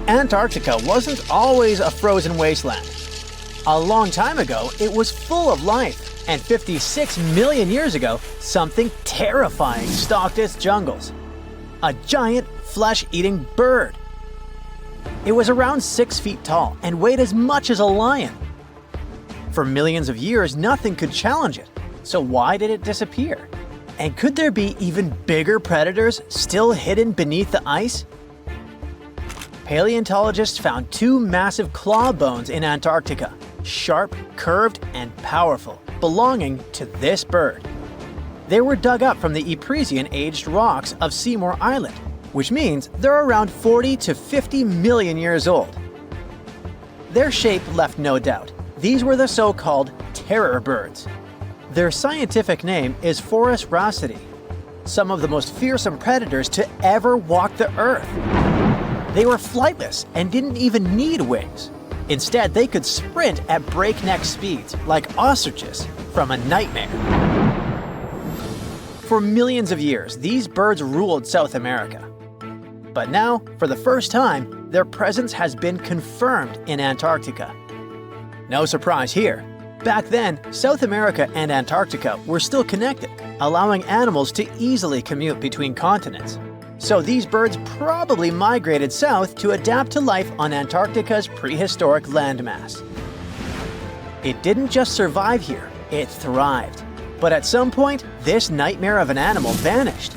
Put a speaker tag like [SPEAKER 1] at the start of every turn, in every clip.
[SPEAKER 1] Antarctica wasn't always a frozen wasteland. A long time ago, it was full of life, and 56 million years ago, something terrifying stalked its jungles. A giant, flesh-eating bird. It was around 6 feet tall and weighed as much as a lion. For millions of years, nothing could challenge it, so why did it disappear? And could there be even bigger predators still hidden beneath the ice? Paleontologists found 2 massive claw bones in Antarctica, sharp, curved, and powerful, belonging to this bird. They were dug up from the Epresian-aged rocks of Seymour Island, which means they're around 40 to 50 million years old. Their shape left no doubt. These were the so-called terror birds. Their scientific name is Forus raceti, some of the most fearsome predators to ever walk the earth. They were flightless and didn't even need wings. Instead, they could sprint at breakneck speeds, like ostriches from a nightmare. For millions of years, these birds ruled South America. But now, for the first time, their presence has been confirmed in Antarctica. No surprise here. Back then, South America and Antarctica were still connected, allowing animals to easily commute between continents. So these birds probably migrated south to adapt to life on Antarctica's prehistoric landmass. It didn't just survive here, it thrived. But at some point, this nightmare of an animal vanished.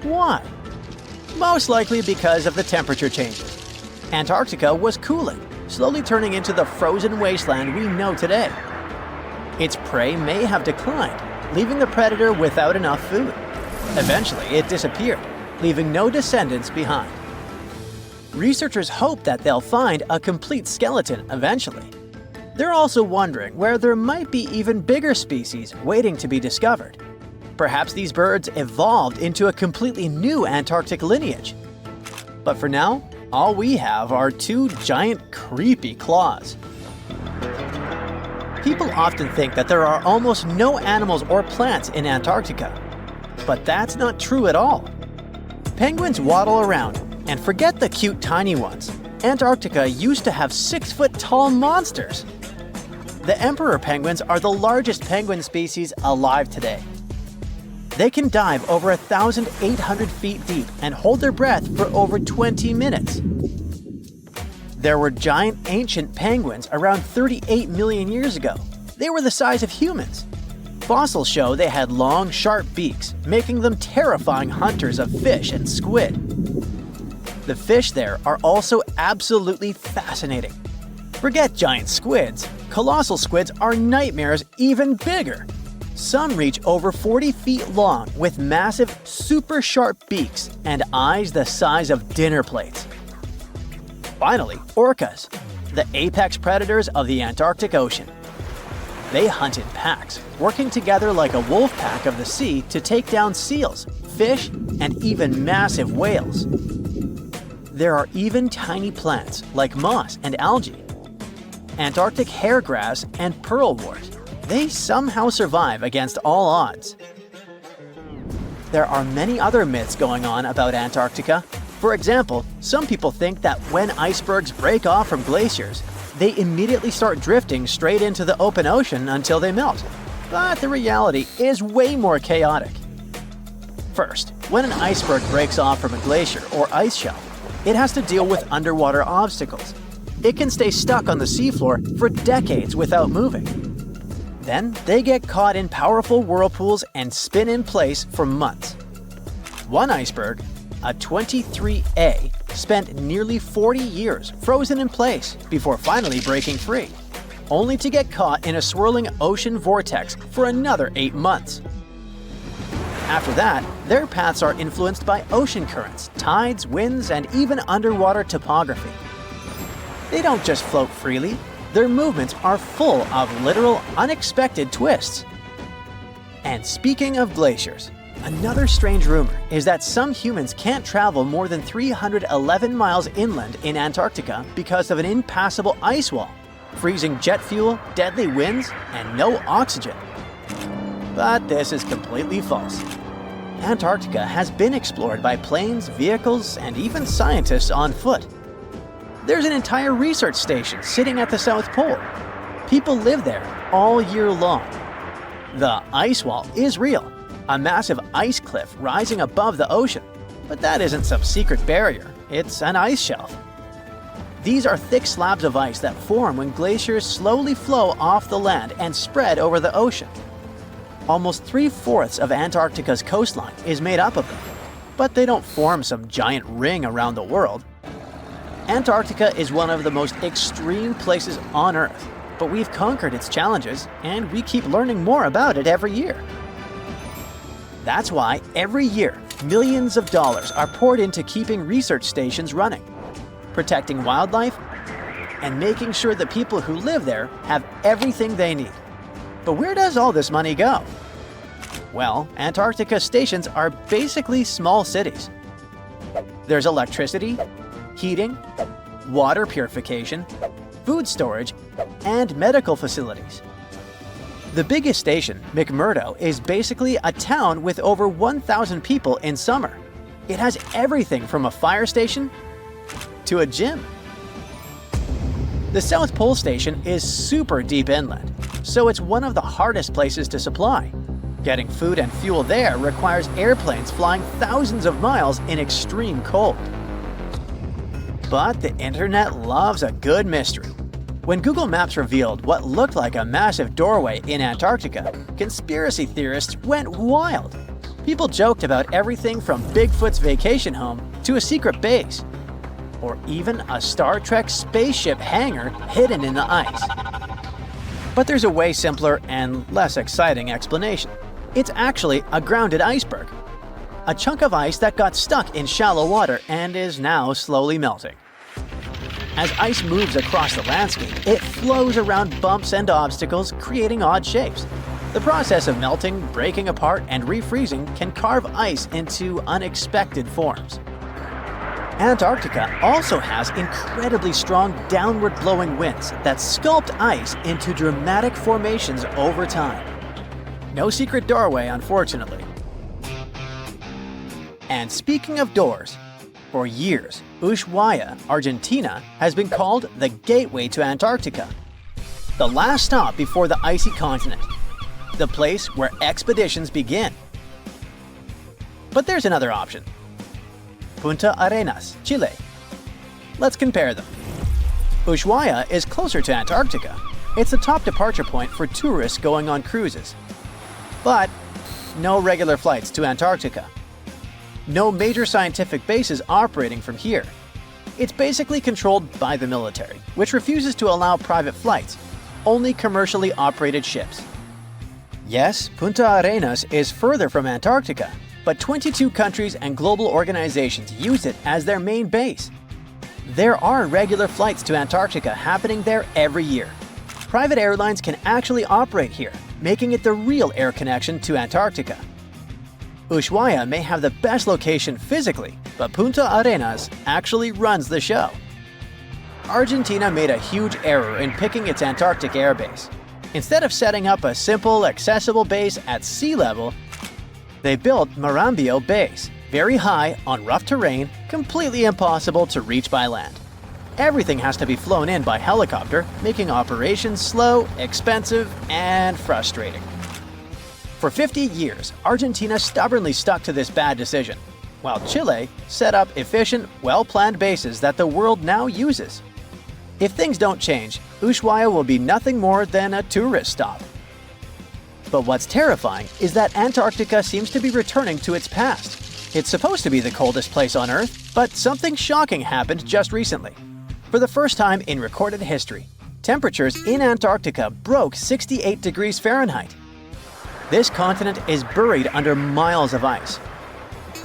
[SPEAKER 1] Why? Most likely because of the temperature changes. Antarctica was cooling, slowly turning into the frozen wasteland we know today. Its prey may have declined, leaving the predator without enough food. Eventually, it disappeared, leaving no descendants behind. Researchers hope that they'll find a complete skeleton eventually. They're also wondering where there might be even bigger species waiting to be discovered. Perhaps these birds evolved into a completely new Antarctic lineage. But for now, all we have are 2 giant, creepy claws. People often think that there are almost no animals or plants in Antarctica. But that's not true at all. Penguins waddle around, and forget the cute tiny ones. Antarctica used to have 6-foot-tall monsters. The emperor penguins are the largest penguin species alive today. They can dive over 1,800 feet deep and hold their breath for over 20 minutes. There were giant ancient penguins around 38 million years ago. They were the size of humans. Fossils show they had long, sharp beaks, making them terrifying hunters of fish and squid. The fish there are also absolutely fascinating. Forget giant squids. Colossal squids are nightmares even bigger. Some reach over 40 feet long with massive, super sharp beaks and eyes the size of dinner plates. Finally, orcas, the apex predators of the Antarctic Ocean. They hunt in packs, working together like a wolf pack of the sea to take down seals, fish, and even massive whales. There are even tiny plants like moss and algae. Antarctic hairgrass and pearlwort. They somehow survive against all odds. There are many other myths going on about Antarctica. For example, some people think that when icebergs break off from glaciers, they immediately start drifting straight into the open ocean until they melt. But the reality is way more chaotic. First, when an iceberg breaks off from a glacier or ice shelf, it has to deal with underwater obstacles. It can stay stuck on the seafloor for decades without moving. Then, they get caught in powerful whirlpools and spin in place for months. One iceberg, a 23A, spent nearly 40 years frozen in place before finally breaking free, only to get caught in a swirling ocean vortex for another 8 months. After that, their paths are influenced by ocean currents, tides, winds, and even underwater topography. They don't just float freely. Their movements are full of literal, unexpected twists. And speaking of glaciers, another strange rumor is that some humans can't travel more than 311 miles inland in Antarctica because of an impassable ice wall, freezing jet fuel, deadly winds, and no oxygen. But this is completely false. Antarctica has been explored by planes, vehicles, and even scientists on foot. There's an entire research station sitting at the South Pole. People live there all year long. The ice wall is real, a massive ice cliff rising above the ocean. But that isn't some secret barrier, it's an ice shelf. These are thick slabs of ice that form when glaciers slowly flow off the land and spread over the ocean. Almost 3/4 of Antarctica's coastline is made up of them, but they don't form some giant ring around the world. Antarctica is one of the most extreme places on Earth, but we've conquered its challenges and we keep learning more about it every year. That's why every year, millions of dollars are poured into keeping research stations running, protecting wildlife, and making sure the people who live there have everything they need. But where does all this money go? Well, Antarctica stations are basically small cities. There's electricity, heating, water purification, food storage, and medical facilities. The biggest station, McMurdo, is basically a town with over 1,000 people in summer. It has everything from a fire station to a gym. The South Pole Station is super deep inland, so it's one of the hardest places to supply. Getting food and fuel there requires airplanes flying thousands of miles in extreme cold. But the internet loves a good mystery. When Google Maps revealed what looked like a massive doorway in Antarctica, conspiracy theorists went wild. People joked about everything from Bigfoot's vacation home to a secret base, or even a Star Trek spaceship hangar hidden in the ice. But there's a way simpler and less exciting explanation. It's actually a grounded iceberg, a chunk of ice that got stuck in shallow water and is now slowly melting. As ice moves across the landscape, it flows around bumps and obstacles, creating odd shapes. The process of melting, breaking apart, and refreezing can carve ice into unexpected forms. Antarctica also has incredibly strong downward-blowing winds that sculpt ice into dramatic formations over time. No secret doorway, unfortunately. And speaking of doors, for years, Ushuaia, Argentina, has been called the gateway to Antarctica, the last stop before the icy continent, the place where expeditions begin. But there's another option. Punta Arenas, Chile. Let's compare them. Ushuaia is closer to Antarctica. It's the top departure point for tourists going on cruises. But no regular flights to Antarctica. No major scientific bases operating from here. It's basically controlled by the military, which refuses to allow private flights, only commercially operated ships. Yes, Punta Arenas is further from Antarctica, but 22 countries and global organizations use it as their main base. There are regular flights to Antarctica happening there every year. Private airlines can actually operate here, making it the real air connection to Antarctica. Ushuaia may have the best location physically, but Punta Arenas actually runs the show. Argentina made a huge error in picking its Antarctic airbase. Instead of setting up a simple, accessible base at sea level, they built Marambio Base, very high, on rough terrain, completely impossible to reach by land. Everything has to be flown in by helicopter, making operations slow, expensive, and frustrating. For 50 years, Argentina stubbornly stuck to this bad decision, while Chile set up efficient, well-planned bases that the world now uses. If things don't change, Ushuaia will be nothing more than a tourist stop. But what's terrifying is that Antarctica seems to be returning to its past. It's supposed to be the coldest place on Earth, but something shocking happened just recently. For the first time in recorded history, temperatures in Antarctica broke 68 degrees Fahrenheit. This continent is buried under miles of ice.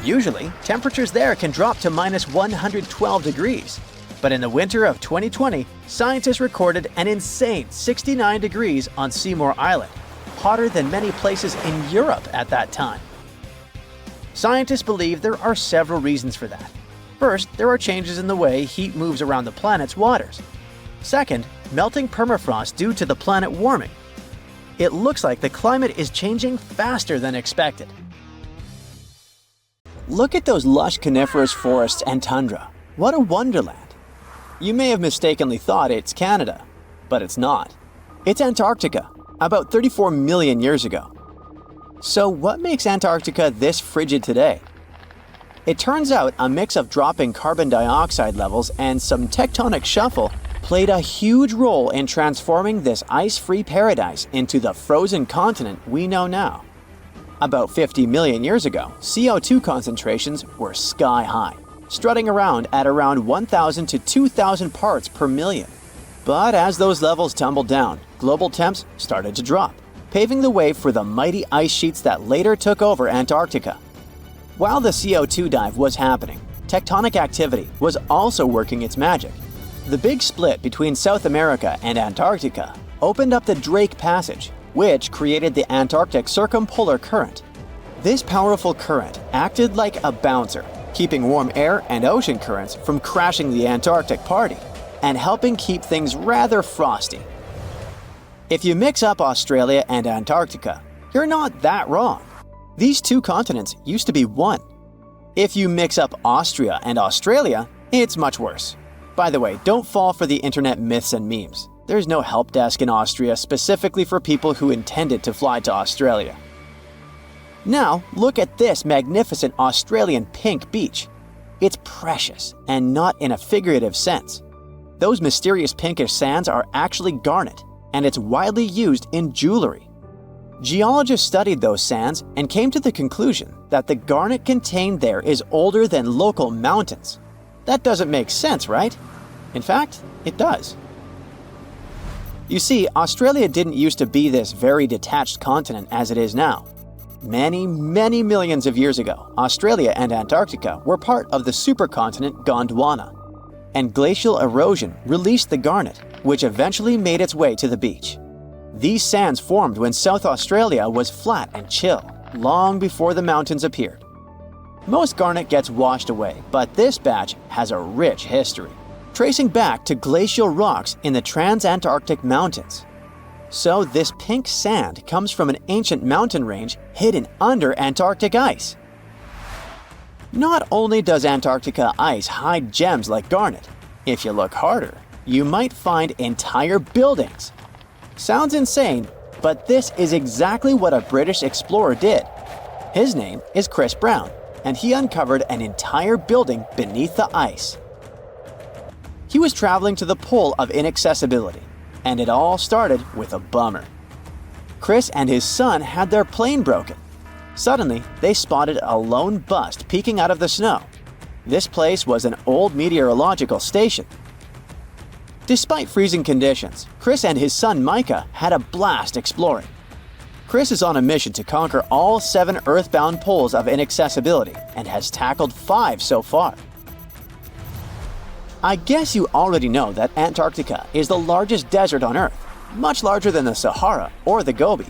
[SPEAKER 1] Usually, temperatures there can drop to minus 112 degrees. But in the winter of 2020, scientists recorded an insane 69 degrees on Seymour Island, hotter than many places in Europe at that time. Scientists believe there are several reasons for that. First, there are changes in the way heat moves around the planet's waters. Second, melting permafrost due to the planet warming. It looks like the climate is changing faster than expected. Look at those lush coniferous forests and tundra. What a wonderland! You may have mistakenly thought it's Canada, but it's not. It's Antarctica, about 34 million years ago. So what makes Antarctica this frigid today? It turns out a mix of dropping carbon dioxide levels and some tectonic shuffle played a huge role in transforming this ice-free paradise into the frozen continent we know now. About 50 million years ago, CO2 concentrations were sky high, strutting around at around 1,000 to 2,000 parts per million. But as those levels tumbled down, global temps started to drop, paving the way for the mighty ice sheets that later took over Antarctica. While the CO2 dive was happening, tectonic activity was also working its magic. The big split between South America and Antarctica opened up the Drake Passage, which created the Antarctic Circumpolar Current. This powerful current acted like a bouncer, keeping warm air and ocean currents from crashing the Antarctic party, and helping keep things rather frosty. If you mix up Australia and Antarctica, you're not that wrong. These two continents used to be one. If you mix up Austria and Australia, it's much worse. By the way, don't fall for the internet myths and memes. There's no help desk in Austria specifically for people who intended to fly to Australia. Now, look at this magnificent Australian pink beach. It's precious, and not in a figurative sense. Those mysterious pinkish sands are actually garnet, and it's widely used in jewelry. Geologists studied those sands and came to the conclusion that the garnet contained there is older than local mountains. That doesn't make sense, right? In fact, it does. You see, Australia didn't used to be this very detached continent as it is now. Many millions of years ago, Australia and Antarctica were part of the supercontinent Gondwana, and glacial erosion released the garnet, which eventually made its way to the beach. These sands formed when South Australia was flat and chill, long before the mountains appeared. Most garnet gets washed away, but this batch has a rich history, tracing back to glacial rocks in the Transantarctic Mountains. So this pink sand comes from an ancient mountain range hidden under Antarctic ice. Not only does Antarctica ice hide gems like garnet, if you look harder, you might find entire buildings. Sounds insane, but this is exactly what a British explorer did. His name is Chris Brown, and he uncovered an entire building beneath the ice. He was traveling to the pole of inaccessibility, and it all started with a bummer. Chris and his son had their plane broken. Suddenly, they spotted a lone bust peeking out of the snow. This place was an old meteorological station. Despite freezing conditions, Chris and his son Micah had a blast exploring. Chris is on a mission to conquer all 7 earthbound poles of inaccessibility and has tackled 5 so far. I guess you already know that Antarctica is the largest desert on Earth, much larger than the Sahara or the Gobi.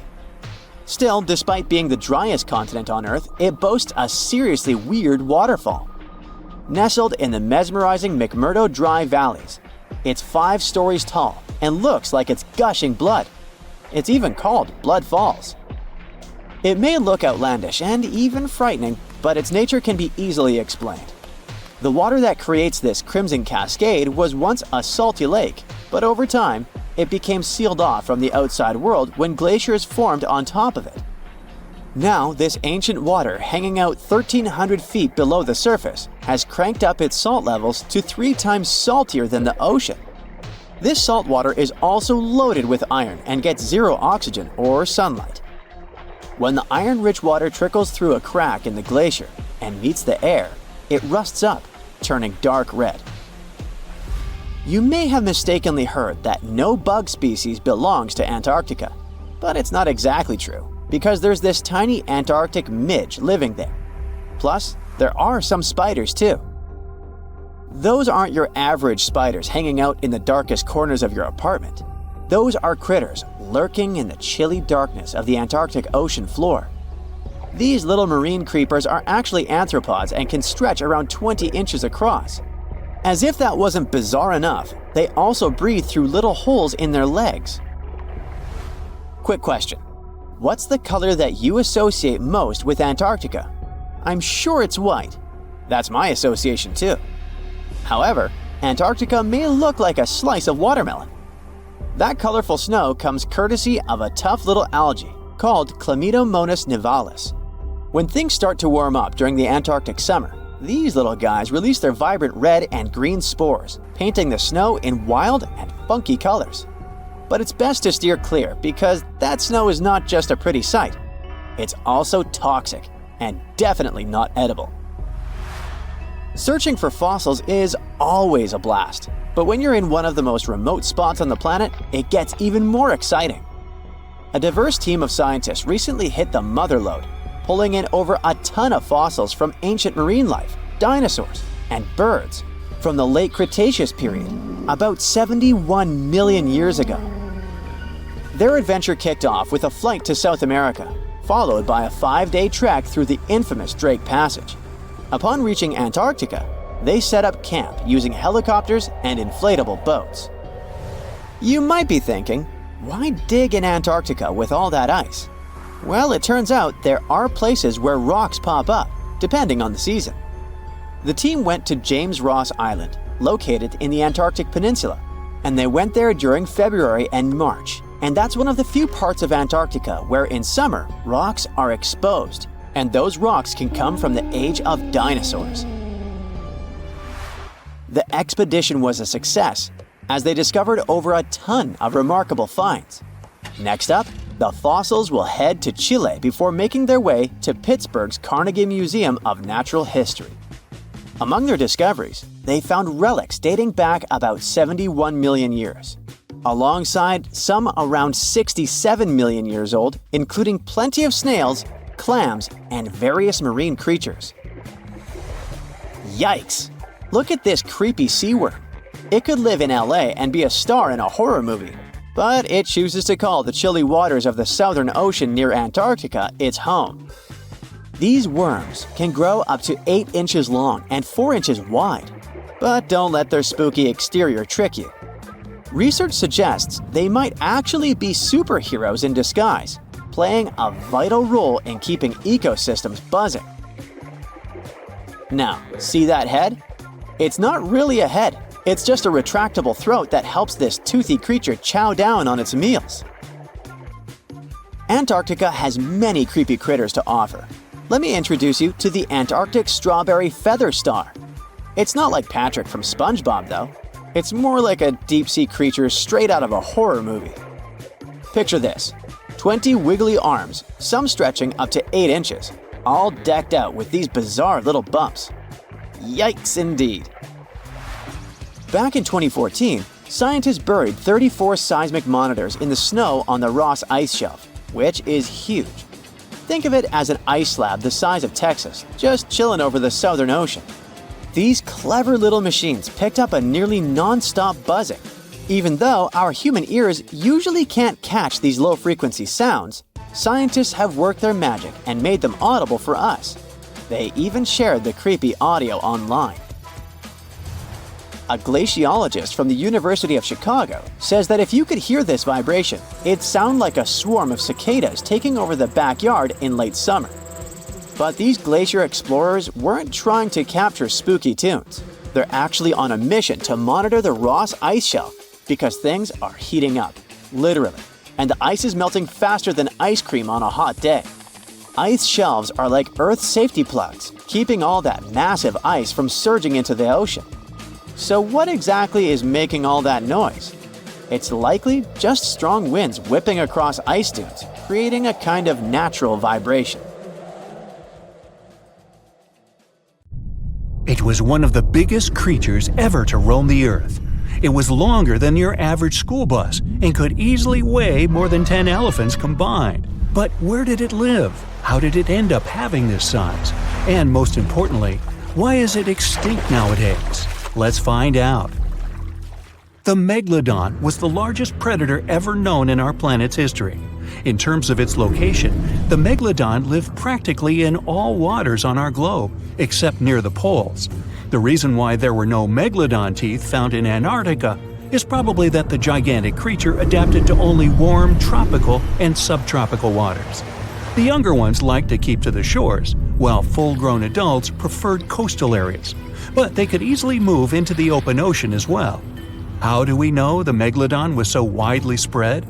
[SPEAKER 1] Still, despite being the driest continent on Earth, it boasts a seriously weird waterfall. Nestled in the mesmerizing McMurdo Dry Valleys, it's 5 stories tall and looks like it's gushing blood. It's even called Blood Falls. It may look outlandish and even frightening, but its nature can be easily explained. The water that creates this crimson cascade was once a salty lake, but over time, it became sealed off from the outside world when glaciers formed on top of it. Now, this ancient water hanging out 1,300 feet below the surface has cranked up its salt levels to 3 times saltier than the ocean. This salt water is also loaded with iron and gets 0 oxygen or sunlight. When the iron-rich water trickles through a crack in the glacier and meets the air, it rusts up, turning dark red. You may have mistakenly heard that no bug species belongs to Antarctica, but it's not exactly true, because there's this tiny Antarctic midge living there. Plus, there are some spiders too. Those aren't your average spiders hanging out in the darkest corners of your apartment. Those are critters lurking in the chilly darkness of the Antarctic ocean floor. These little marine creepers are actually arthropods and can stretch around 20 inches across. As if that wasn't bizarre enough, they also breathe through little holes in their legs. Quick question. What's the color that you associate most with Antarctica? I'm sure it's white. That's my association too. However, Antarctica may look like a slice of watermelon. That colorful snow comes courtesy of a tough little algae called Chlamydomonas nivalis. When things start to warm up during the Antarctic summer, these little guys release their vibrant red and green spores, painting the snow in wild and funky colors. But it's best to steer clear because that snow is not just a pretty sight. It's also toxic and definitely not edible. Searching for fossils is always a blast, but when you're in one of the most remote spots on the planet, it gets even more exciting. A diverse team of scientists recently hit the mother lode, pulling in over a ton of fossils from ancient marine life, dinosaurs, and birds from the late Cretaceous period, about 71 million years ago. Their adventure kicked off with a flight to South America, followed by a 5-day trek through the infamous Drake Passage. Upon reaching Antarctica, they set up camp using helicopters and inflatable boats. You might be thinking, why dig in Antarctica with all that ice? Well, it turns out there are places where rocks pop up, depending on the season. The team went to James Ross Island, located in the Antarctic Peninsula, and they went there during February and March. And that's one of the few parts of Antarctica where in summer, rocks are exposed, and those rocks can come from the age of dinosaurs. The expedition was a success, as they discovered over a ton of remarkable finds. Next up, the fossils will head to Chile before making their way to Pittsburgh's Carnegie Museum of Natural History. Among their discoveries, they found relics dating back about 71 million years, alongside some around 67 million years old, including plenty of snails, clams, and various marine creatures. Yikes! Look at this creepy sea worm. It could live in LA and be a star in a horror movie, but it chooses to call the chilly waters of the Southern Ocean near Antarctica its home. These worms can grow up to 8 inches long and 4 inches wide, but don't let their spooky exterior trick you. Research suggests they might actually be superheroes in disguise, playing a vital role in keeping ecosystems buzzing. Now, see that head? It's not really a head, it's just a retractable throat that helps this toothy creature chow down on its meals. Antarctica has many creepy critters to offer. Let me introduce you to the Antarctic strawberry feather star. It's not like Patrick from SpongeBob though. It's more like a deep-sea creature straight out of a horror movie. Picture this, 20 wiggly arms, some stretching up to 8 inches, all decked out with these bizarre little bumps. Yikes indeed. Back in 2014, scientists buried 34 seismic monitors in the snow on the Ross Ice Shelf, which is huge. Think of it as an ice slab the size of Texas, just chilling over the Southern Ocean. These clever little machines picked up a nearly non-stop buzzing. Even though our human ears usually can't catch these low-frequency sounds, scientists have worked their magic and made them audible for us. They even shared the creepy audio online. A glaciologist from the University of Chicago says that if you could hear this vibration, it'd sound like a swarm of cicadas taking over the backyard in late summer. But these glacier explorers weren't trying to capture spooky tunes. They're actually on a mission to monitor the Ross Ice Shelf because things are heating up, literally, and the ice is melting faster than ice cream on a hot day. Ice shelves are like Earth's safety plugs, keeping all that massive ice from surging into the ocean. So what exactly is making all that noise? It's likely just strong winds whipping across ice dunes, creating a kind of natural vibration.
[SPEAKER 2] It was one of the biggest creatures ever to roam the Earth. It was longer than your average school bus and could easily weigh more than 10 elephants combined. But where did it live? How did it end up having this size? And most importantly, why is it extinct nowadays? Let's find out. The Megalodon was the largest predator ever known in our planet's history. In terms of its location, the Megalodon lived practically in all waters on our globe, except near the poles. The reason why there were no Megalodon teeth found in Antarctica is probably that the gigantic creature adapted to only warm tropical and subtropical waters. The younger ones liked to keep to the shores, while full-grown adults preferred coastal areas. but they could easily move into the open ocean as well. How do we know the Megalodon was so widely spread?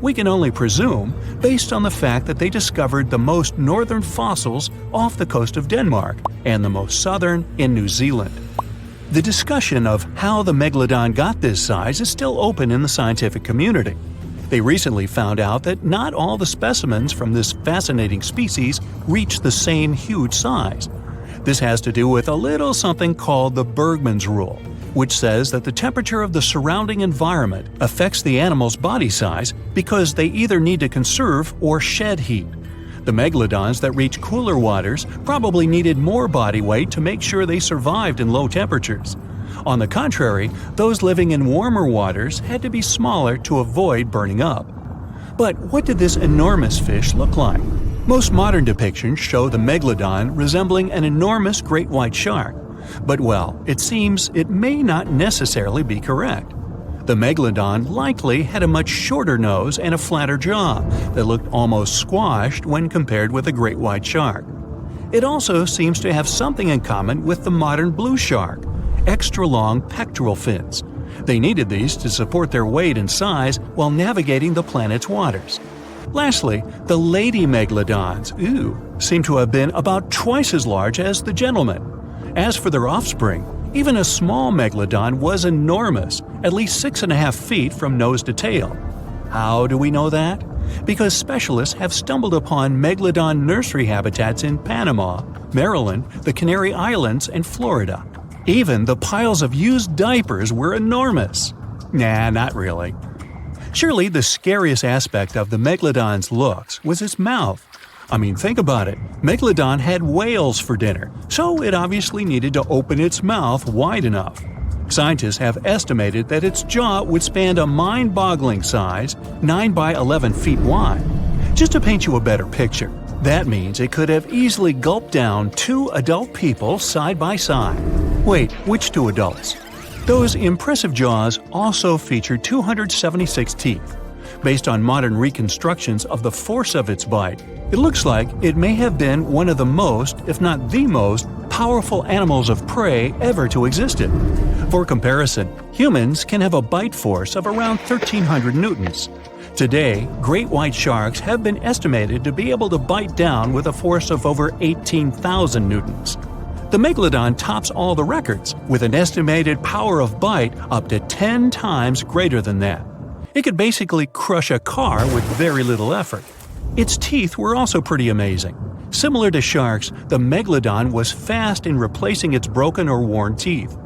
[SPEAKER 2] We can only presume, based on the fact that they discovered the most northern fossils off the coast of Denmark and the most southern in New Zealand. The discussion of how the Megalodon got this size is still open in the scientific community. They recently found out that not all the specimens from this fascinating species reach the same huge size. This has to do with a little something called the Bergmann's Rule, which says that the temperature of the surrounding environment affects the animal's body size because they either need to conserve or shed heat. The megalodons that reach cooler waters probably needed more body weight to make sure they survived in low temperatures. On the contrary, those living in warmer waters had to be smaller to avoid burning up. But what did this enormous fish look like? Most modern depictions show the megalodon resembling an enormous great white shark. But well, it seems it may not necessarily be correct. The megalodon likely had a much shorter nose and a flatter jaw that looked almost squashed when compared with a great white shark. It also seems to have something in common with the modern blue shark: extra-long pectoral fins. They needed these to support their weight and size while navigating the planet's waters. Lastly, the lady megalodons, seem to have been about twice as large as the gentlemen. As for their offspring, even a small megalodon was enormous, at least 6.5 feet from nose to tail. How do we know that? Because specialists have stumbled upon megalodon nursery habitats in Panama, Maryland, the Canary Islands, and Florida. Even the piles of used diapers were enormous. Nah, not really. Surely the scariest aspect of the megalodon's looks was its mouth. I mean, think about it. Megalodon had whales for dinner, so it obviously needed to open its mouth wide enough. Scientists have estimated that its jaw would span a mind-boggling size, 9 by 11 feet wide. Just to paint you a better picture, that means it could have easily gulped down 2 adult people side by side. Wait, which 2 adults? Those impressive jaws also feature 276 teeth. Based on modern reconstructions of the force of its bite, it looks like it may have been one of the most, if not the most, powerful animals of prey ever to exist. For comparison, humans can have a bite force of around 1,300 newtons. Today, great white sharks have been estimated to be able to bite down with a force of over 18,000 newtons. The Megalodon tops all the records, with an estimated power of bite up to 10 times greater than that. It could basically crush a car with very little effort. Its teeth were also pretty amazing. Similar to sharks, the Megalodon was fast in replacing its broken or worn teeth.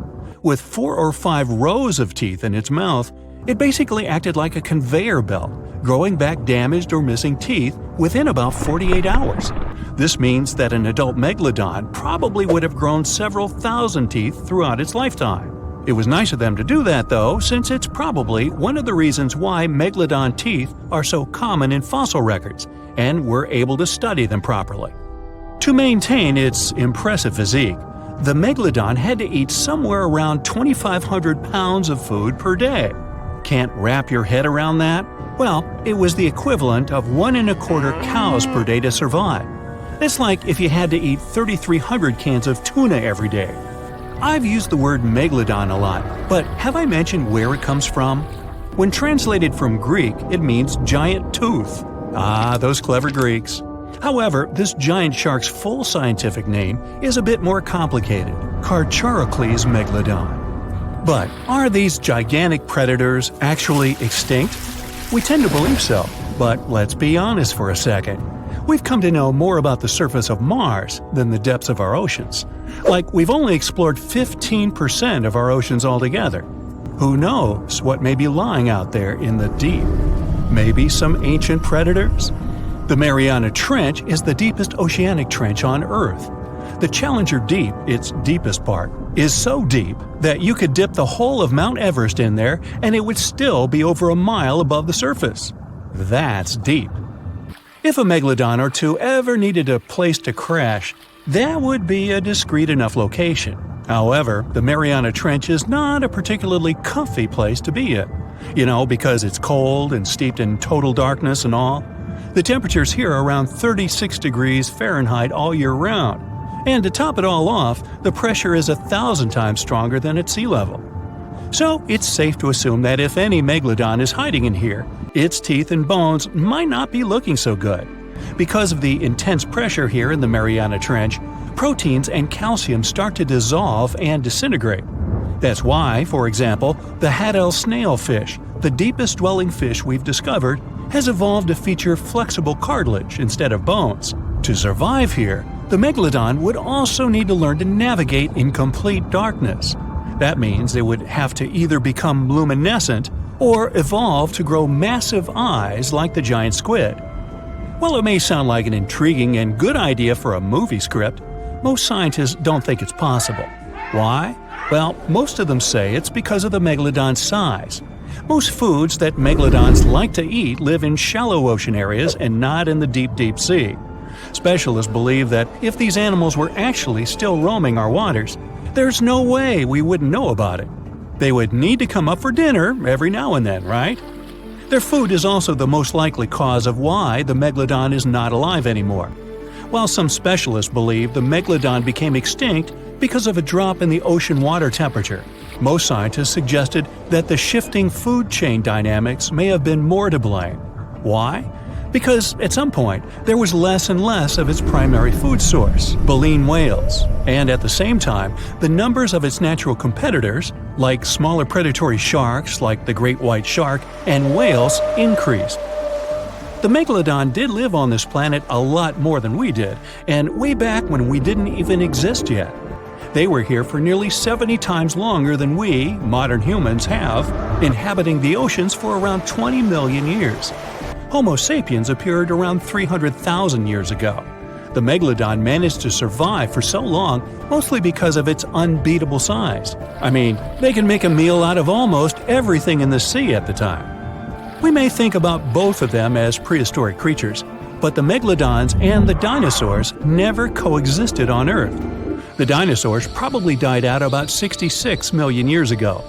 [SPEAKER 2] With 4 or 5 rows of teeth in its mouth, it basically acted like a conveyor belt, growing back damaged or missing teeth within about 48 hours. This means that an adult Megalodon probably would have grown several thousand teeth throughout its lifetime. It was nice of them to do that, though, since it's probably one of the reasons why Megalodon teeth are so common in fossil records, and we're able to study them properly. To maintain its impressive physique, the Megalodon had to eat somewhere around 2,500 pounds of food per day. Can't wrap your head around that? Well, it was the equivalent of 1.25 cows per day to survive. It's like if you had to eat 3,300 cans of tuna every day. I've used the word Megalodon a lot, but have I mentioned where it comes from? When translated from Greek, it means giant tooth. Ah, those clever Greeks. However, this giant shark's full scientific name is a bit more complicated: Carcharocles megalodon. But are these gigantic predators actually extinct? We tend to believe so, but let's be honest for a second. We've come to know more about the surface of Mars than the depths of our oceans. Like, we've only explored 15% of our oceans altogether. Who knows what may be lying out there in the deep? Maybe some ancient predators? The Mariana Trench is the deepest oceanic trench on Earth. The Challenger Deep, its deepest part, is so deep that you could dip the whole of Mount Everest in there and it would still be over a mile above the surface. That's deep. If a megalodon or two ever needed a place to crash, that would be a discreet enough location. However, the Mariana Trench is not a particularly comfy place to be in. Because it's cold and steeped in total darkness and all. The temperatures here are around 36 degrees Fahrenheit all year round. And to top it all off, the pressure is 1,000 times stronger than at sea level. So it's safe to assume that if any megalodon is hiding in here, its teeth and bones might not be looking so good. Because of the intense pressure here in the Mariana Trench, proteins and calcium start to dissolve and disintegrate. That's why, for example, the Hadel snailfish, the deepest dwelling fish we've discovered, has evolved to feature flexible cartilage instead of bones. To survive here, the megalodon would also need to learn to navigate in complete darkness. That means they would have to either become luminescent or evolve to grow massive eyes like the giant squid. While it may sound like an intriguing and good idea for a movie script, most scientists don't think it's possible. Why? Well, most of them say it's because of the megalodon's size. Most foods that megalodons like to eat live in shallow ocean areas and not in the deep, deep sea. Specialists believe that if these animals were actually still roaming our waters, there's no way we wouldn't know about it. They would need to come up for dinner every now and then, right? Their food is also the most likely cause of why the megalodon is not alive anymore. While some specialists believe the megalodon became extinct because of a drop in the ocean water temperature, most scientists suggested that the shifting food chain dynamics may have been more to blame. Why? Because at some point, there was less and less of its primary food source, baleen whales, and at the same time, the numbers of its natural competitors, like smaller predatory sharks like the great white shark and whales, increased. The megalodon did live on this planet a lot more than we did, and way back when we didn't even exist yet. They were here for nearly 70 times longer than we, modern humans, have, inhabiting the oceans for around 20 million years. Homo sapiens appeared around 300,000 years ago. The megalodon managed to survive for so long mostly because of its unbeatable size. I mean, they can make a meal out of almost everything in the sea at the time. We may think about both of them as prehistoric creatures, but the megalodons and the dinosaurs never coexisted on Earth. The dinosaurs probably died out about 66 million years ago.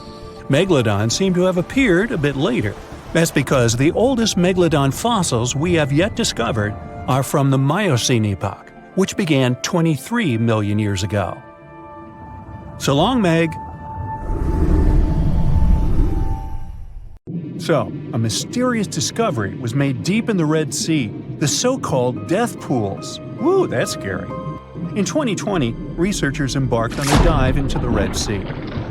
[SPEAKER 2] Megalodons seem to have appeared a bit later. That's because the oldest megalodon fossils we have yet discovered are from the Miocene epoch, which began 23 million years ago. So long, Meg! So, a mysterious discovery was made deep in the Red Sea, the so-called death pools. Woo, that's scary. In 2020, researchers embarked on a dive into the Red Sea.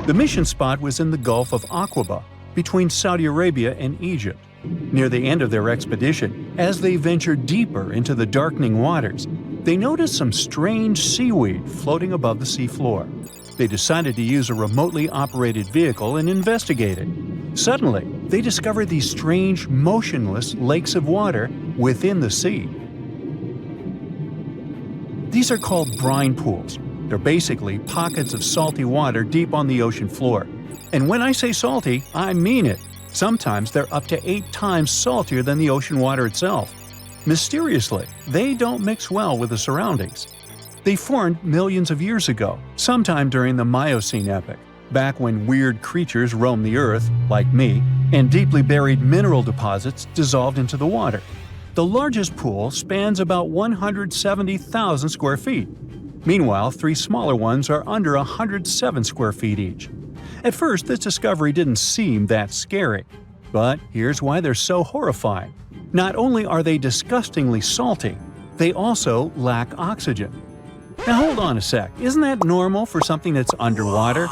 [SPEAKER 2] The mission spot was in the Gulf of Aqaba, between Saudi Arabia and Egypt. Near the end of their expedition, as they ventured deeper into the darkening waters, they noticed some strange seaweed floating above the seafloor. They decided to use a remotely operated vehicle and investigate it. Suddenly, they discovered these strange, motionless lakes of water within the sea. These are called brine pools. They're basically pockets of salty water deep on the ocean floor. And when I say salty, I mean it. Sometimes they're up to 8 times saltier than the ocean water itself. Mysteriously, they don't mix well with the surroundings. They formed millions of years ago, sometime during the Miocene epoch, back when weird creatures roamed the Earth, like me, and deeply buried mineral deposits dissolved into the water. The largest pool spans about 170,000 square feet. Meanwhile, 3 smaller ones are under 107 square feet each. At first, this discovery didn't seem that scary. But here's why they're so horrifying. Not only are they disgustingly salty, they also lack oxygen. Now hold on a sec, isn't that normal for something that's underwater?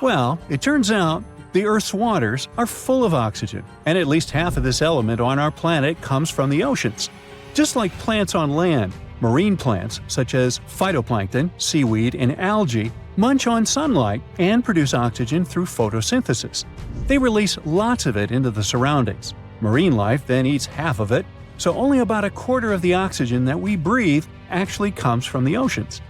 [SPEAKER 2] Well, it turns out the Earth's waters are full of oxygen, and at least half of this element on our planet comes from the oceans. Just like plants on land, marine plants such as phytoplankton, seaweed, and algae munch on sunlight and produce oxygen through photosynthesis. They release lots of it into the surroundings. Marine life then eats half of it, so only about a quarter of the oxygen that we breathe actually comes from the oceans.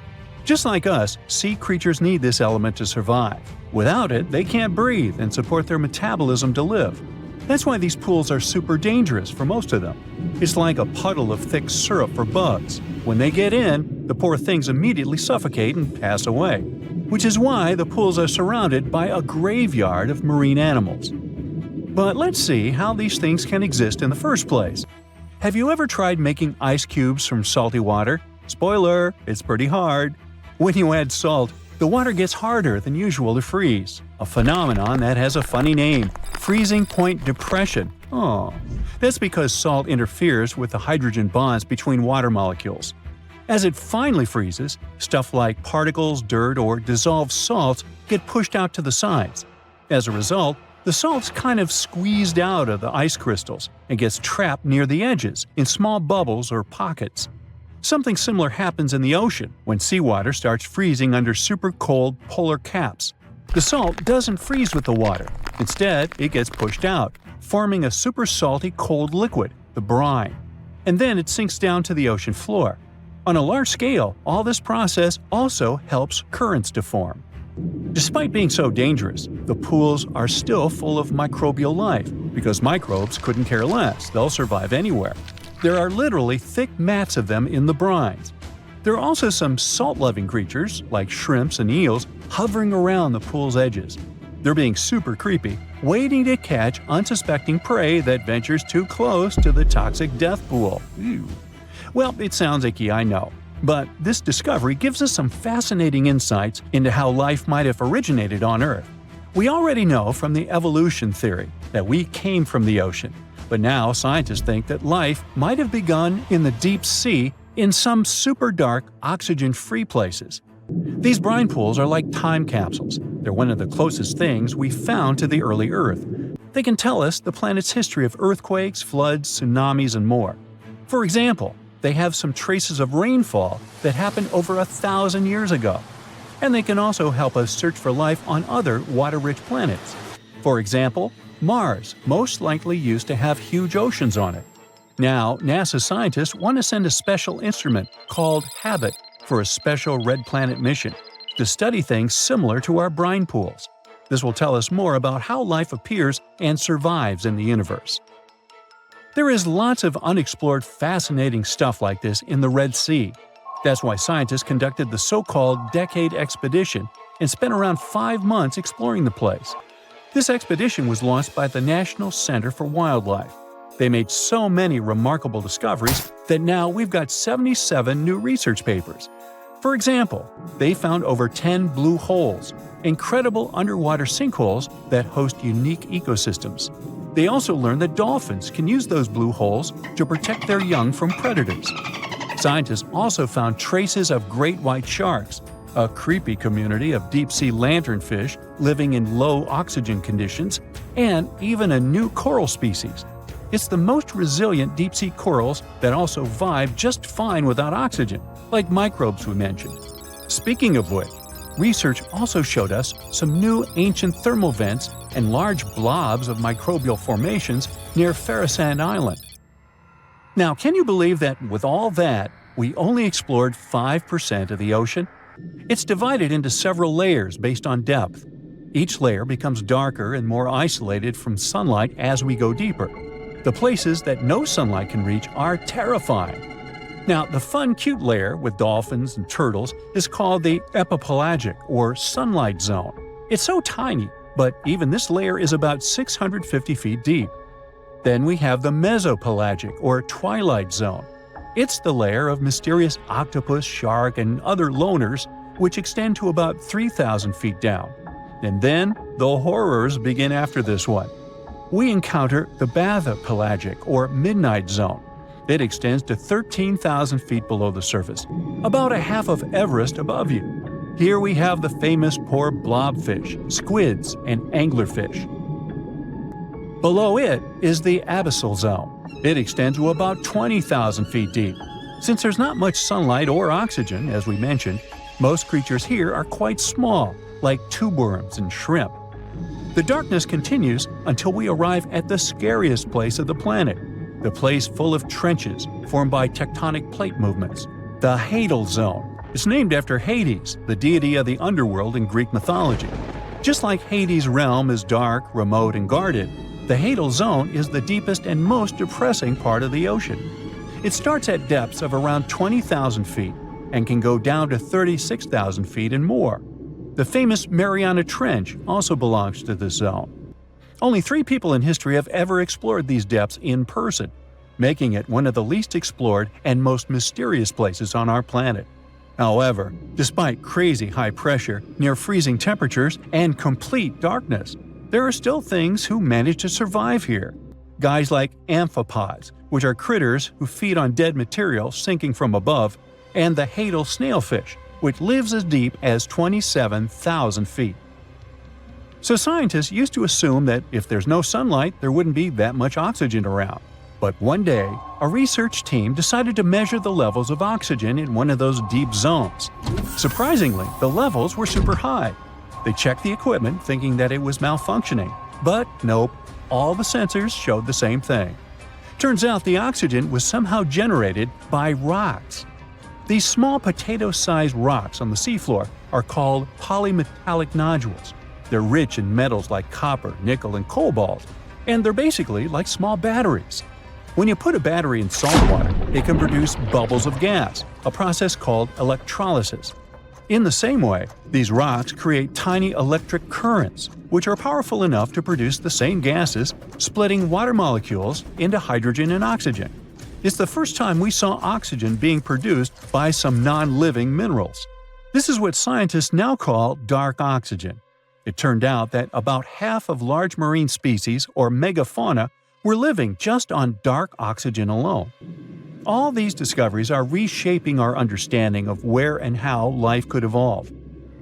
[SPEAKER 2] Just like us, sea creatures need this element to survive. Without it, they can't breathe and support their metabolism to live. That's why these pools are super dangerous for most of them. It's like a puddle of thick syrup for bugs. When they get in, the poor things immediately suffocate and pass away. Which is why the pools are surrounded by a graveyard of marine animals. But let's see how these things can exist in the first place. Have you ever tried making ice cubes from salty water? Spoiler, it's pretty hard. When you add salt, the water gets harder than usual to freeze, a phenomenon that has a funny name – freezing point depression. Oh, that's because salt interferes with the hydrogen bonds between water molecules. As it finally freezes, stuff like particles, dirt, or dissolved salts get pushed out to the sides. As a result, the salt's kind of squeezed out of the ice crystals and gets trapped near the edges in small bubbles or pockets. Something similar happens in the ocean when seawater starts freezing under super cold polar caps. The salt doesn't freeze with the water. Instead, it gets pushed out, forming a super salty cold liquid, the brine. And then it sinks down to the ocean floor. On a large scale, all this process also helps currents to form. Despite being so dangerous, the pools are still full of microbial life, because microbes couldn't care less, they'll survive anywhere. There are literally thick mats of them in the brines. There are also some salt-loving creatures, like shrimps and eels, hovering around the pool's edges. They're being super creepy, waiting to catch unsuspecting prey that ventures too close to the toxic death pool. Ew. Well, it sounds icky, I know. But this discovery gives us some fascinating insights into how life might have originated on Earth. We already know from the evolution theory that we came from the ocean, but now scientists think that life might have begun in the deep sea in some super dark, oxygen-free places. These brine pools are like time capsules. They're one of the closest things we found to the early Earth. They can tell us the planet's history of earthquakes, floods, tsunamis, and more. For example, they have some traces of rainfall that happened over 1,000 years ago. And they can also help us search for life on other water-rich planets. For example, Mars most likely used to have huge oceans on it. Now, NASA scientists want to send a special instrument called HABIT for a special red planet mission to study things similar to our brine pools. This will tell us more about how life appears and survives in the universe. There is lots of unexplored fascinating stuff like this in the Red Sea. That's why scientists conducted the so-called Decade Expedition and spent around 5 months exploring the place. This expedition was launched by the National Center for Wildlife. They made so many remarkable discoveries that now we've got 77 new research papers. For example, they found over 10 blue holes, incredible underwater sinkholes that host unique ecosystems. They also learned that dolphins can use those blue holes to protect their young from predators. Scientists also found traces of great white sharks, a creepy community of deep-sea lanternfish living in low oxygen conditions, and even a new coral species. It's the most resilient deep-sea corals that also vibe just fine without oxygen, like microbes we mentioned. Speaking of which, research also showed us some new ancient thermal vents and large blobs of microbial formations near Farisand Island. Now, can you believe that with all that, we only explored 5% of the ocean? It's divided into several layers based on depth. Each layer becomes darker and more isolated from sunlight as we go deeper. The places that no sunlight can reach are terrifying. Now, the fun, cute layer with dolphins and turtles is called the epipelagic or sunlight zone. It's so tiny, but even this layer is about 650 feet deep. Then we have the mesopelagic or twilight zone. It's the layer of mysterious octopus, shark, and other loners, which extend to about 3,000 feet down. And then the horrors begin after this one. We encounter the bathypelagic or midnight zone. It extends to 13,000 feet below the surface, about a half of Everest above you. Here we have the famous poor blobfish, squids, and anglerfish. Below it is the abyssal zone. It extends to about 20,000 feet deep. Since there's not much sunlight or oxygen, as we mentioned, most creatures here are quite small, like tube worms and shrimp. The darkness continues until we arrive at the scariest place of the planet, the place full of trenches formed by tectonic plate movements, the Hadal Zone. It's named after Hades, the deity of the underworld in Greek mythology. Just like Hades' realm is dark, remote, and guarded, the Hadal Zone is the deepest and most depressing part of the ocean. It starts at depths of around 20,000 feet and can go down to 36,000 feet and more. The famous Mariana Trench also belongs to this zone. Only 3 people in history have ever explored these depths in person, making it one of the least explored and most mysterious places on our planet. However, despite crazy high pressure, near freezing temperatures, and complete darkness, there are still things who manage to survive here. Guys like amphipods, which are critters who feed on dead material sinking from above, and the hadal snailfish, which lives as deep as 27,000 feet. So scientists used to assume that if there's no sunlight, there wouldn't be that much oxygen around. But one day, a research team decided to measure the levels of oxygen in one of those deep zones. Surprisingly, the levels were super high. They checked the equipment thinking that it was malfunctioning, but nope, all the sensors showed the same thing. Turns out the oxygen was somehow generated by rocks. These small potato-sized rocks on the seafloor are called polymetallic nodules. They're rich in metals like copper, nickel, and cobalt, and they're basically like small batteries. When you put a battery in salt water, it can produce bubbles of gas, a process called electrolysis. In the same way, these rocks create tiny electric currents, which are powerful enough to produce the same gases, splitting water molecules into hydrogen and oxygen. It's the first time we saw oxygen being produced by some non-living minerals. This is what scientists now call dark oxygen. It turned out that about half of large marine species, or megafauna, were living just on dark oxygen alone. All these discoveries are reshaping our understanding of where and how life could evolve.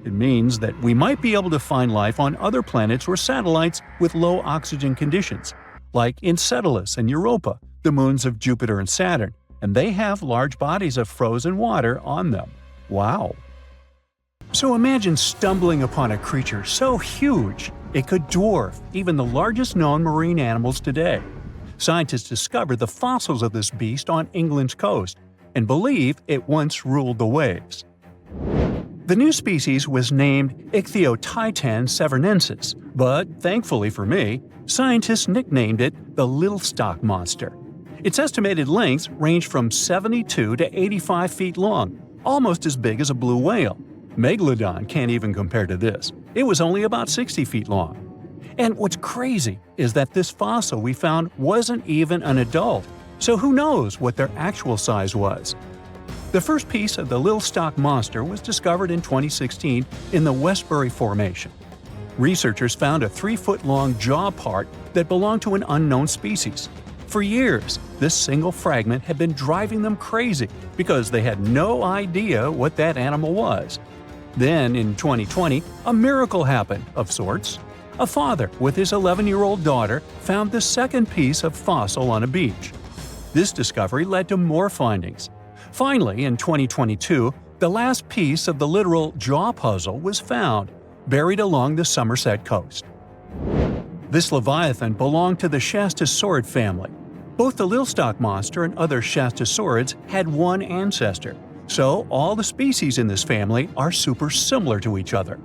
[SPEAKER 2] It means that we might be able to find life on other planets or satellites with low oxygen conditions, like Enceladus and Europa, the moons of Jupiter and Saturn, and they have large bodies of frozen water on them. Wow! So imagine stumbling upon a creature so huge it could dwarf even the largest known marine animals today. Scientists discovered the fossils of this beast on England's coast and believe it once ruled the waves. The new species was named Ichthyotitan severnensis, but thankfully for me, scientists nicknamed it the little stock monster. Its estimated lengths range from 72 to 85 feet long, almost as big as a blue whale. Megalodon can't even compare to this. It was only about 60 feet long. And what's crazy is that this fossil we found wasn't even an adult, so who knows what their actual size was. The first piece of the little stock monster was discovered in 2016 in the Westbury Formation. Researchers found a 3-foot-long jaw part that belonged to an unknown species. For years, this single fragment had been driving them crazy because they had no idea what that animal was. Then, in 2020, a miracle happened, of sorts. A father with his 11-year-old daughter found the second piece of fossil on a beach. This discovery led to more findings. Finally, in 2022, the last piece of the literal jaw puzzle was found, buried along the Somerset coast. This leviathan belonged to the Shastasaurid family. Both the little stock monster and other Shastasaurids had one ancestor, so all the species in this family are super similar to each other.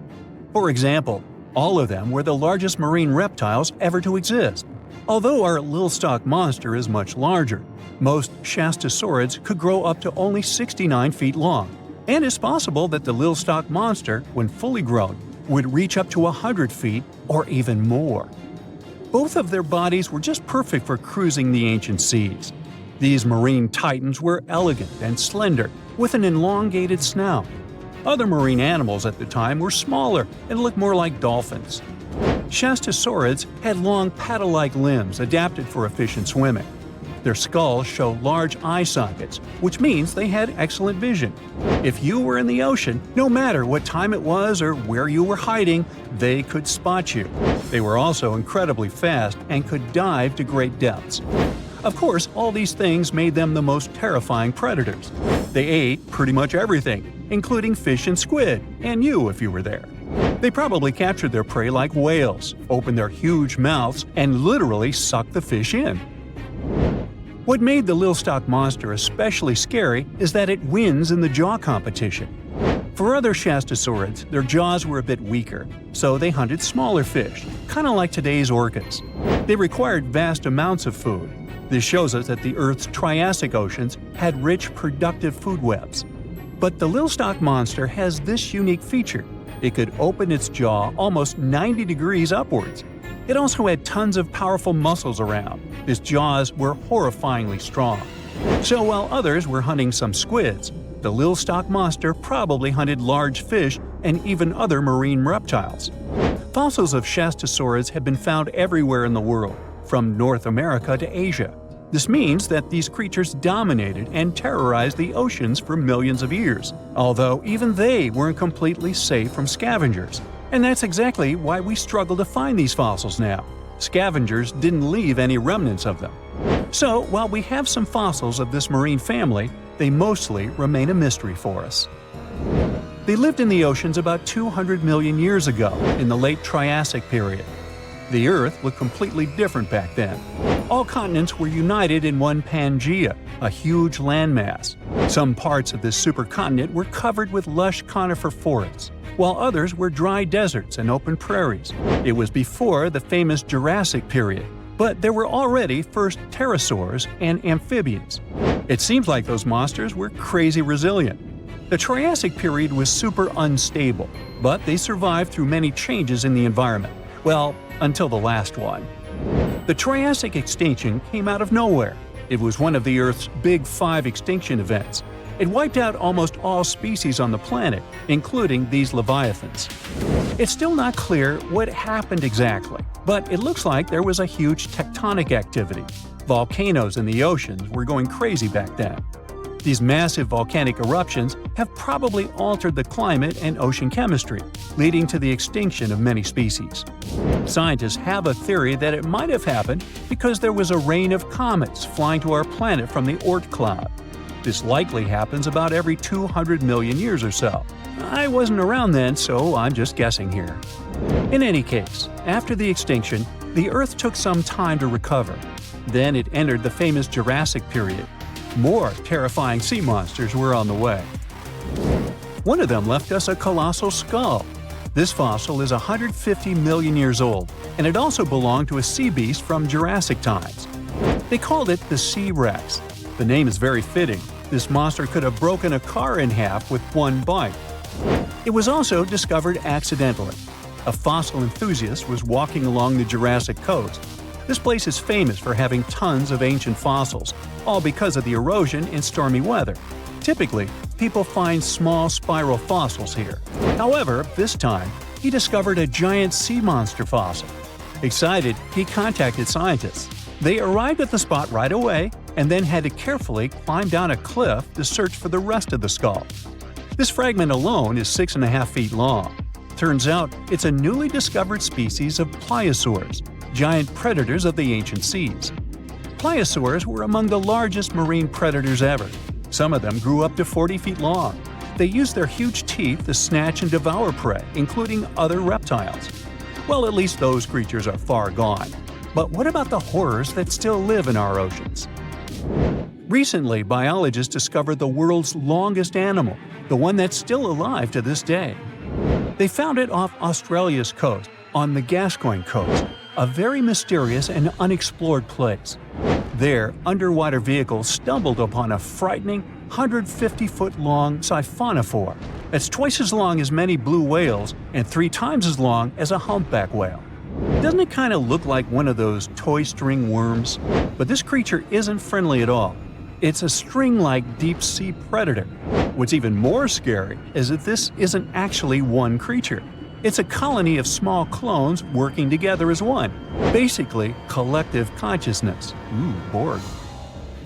[SPEAKER 2] For example, all of them were the largest marine reptiles ever to exist. Although our little stock monster is much larger, most Shastasaurids could grow up to only 69 feet long, and it's possible that the little stock monster, when fully grown, would reach up to 100 feet or even more. Both of their bodies were just perfect for cruising the ancient seas. These marine titans were elegant and slender, with an elongated snout. Other marine animals at the time were smaller and looked more like dolphins. Shastasaurids had long paddle-like limbs adapted for efficient swimming. Their skulls show large eye sockets, which means they had excellent vision. If you were in the ocean, no matter what time it was or where you were hiding, they could spot you. They were also incredibly fast and could dive to great depths. Of course, all these things made them the most terrifying predators. They ate pretty much everything, including fish and squid, and you if you were there. They probably captured their prey like whales, opened their huge mouths, and literally sucked the fish in. What made the little stock monster especially scary is that it wins in the jaw competition. For other Shastasaurids, their jaws were a bit weaker, so they hunted smaller fish, kind of like today's orcas. They required vast amounts of food. This shows us that the Earth's Triassic oceans had rich, productive food webs. But the little stock monster has this unique feature. It could open its jaw almost 90 degrees upwards. It also had tons of powerful muscles around. Its jaws were horrifyingly strong. So while others were hunting some squids, The lil-stock monster probably hunted large fish and even other marine reptiles. Fossils of Shastosaurids have been found everywhere in the world, from North America to Asia. This means that these creatures dominated and terrorized the oceans for millions of years, although even they weren't completely safe from scavengers. And that's exactly why we struggle to find these fossils now. Scavengers didn't leave any remnants of them. So, while we have some fossils of this marine family, they mostly remain a mystery for us. They lived in the oceans about 200 million years ago, in the late Triassic period. The Earth looked completely different back then. All continents were united in one Pangaea, a huge landmass. Some parts of this supercontinent were covered with lush conifer forests, while others were dry deserts and open prairies. It was before the famous Jurassic period, but there were already first pterosaurs and amphibians. It seems like those monsters were crazy resilient. The Triassic period was super unstable, but they survived through many changes in the environment. Well, until the last one. The Triassic extinction came out of nowhere. It was one of the Earth's big 5 extinction events. It wiped out almost all species on the planet, including these leviathans. It's still not clear what happened exactly, but it looks like there was a huge tectonic activity. Volcanoes in the oceans were going crazy back then. These massive volcanic eruptions have probably altered the climate and ocean chemistry, leading to the extinction of many species. Scientists have a theory that it might have happened because there was a rain of comets flying to our planet from the Oort cloud. This likely happens about every 200 million years or so. I wasn't around then, so I'm just guessing here. In any case, after the extinction, the Earth took some time to recover. Then it entered the famous Jurassic period. More terrifying sea monsters were on the way. One of them left us a colossal skull. This fossil is 150 million years old, and it also belonged to a sea beast from Jurassic times. They called it the Sea Rex. The name is very fitting. This monster could have broken a car in half with one bite. It was also discovered accidentally. A fossil enthusiast was walking along the Jurassic coast. This place is famous for having tons of ancient fossils, all because of the erosion in stormy weather. Typically, people find small spiral fossils here. However, this time, he discovered a giant sea monster fossil. Excited, he contacted scientists. They arrived at the spot right away and then had to carefully climb down a cliff to search for the rest of the skull. This fragment alone is 6.5 feet long. Turns out, it's a newly discovered species of pliosaurs, giant predators of the ancient seas. Pliosaurs were among the largest marine predators ever. Some of them grew up to 40 feet long. They used their huge teeth to snatch and devour prey, including other reptiles. Well, at least those creatures are far gone. But what about the horrors that still live in our oceans? Recently, biologists discovered the world's longest animal, the one that's still alive to this day. They found it off Australia's coast, on the Gascoyne coast, a very mysterious and unexplored place. There, underwater vehicles stumbled upon a frightening 150-foot-long siphonophore. That's twice as long as many blue whales and 3 times as long as a humpback whale. Doesn't it kind of look like one of those toy string worms? But this creature isn't friendly at all. It's a string-like deep-sea predator. What's even more scary is that this isn't actually one creature. It's a colony of small clones working together as one. Basically, collective consciousness. Ooh, Borg.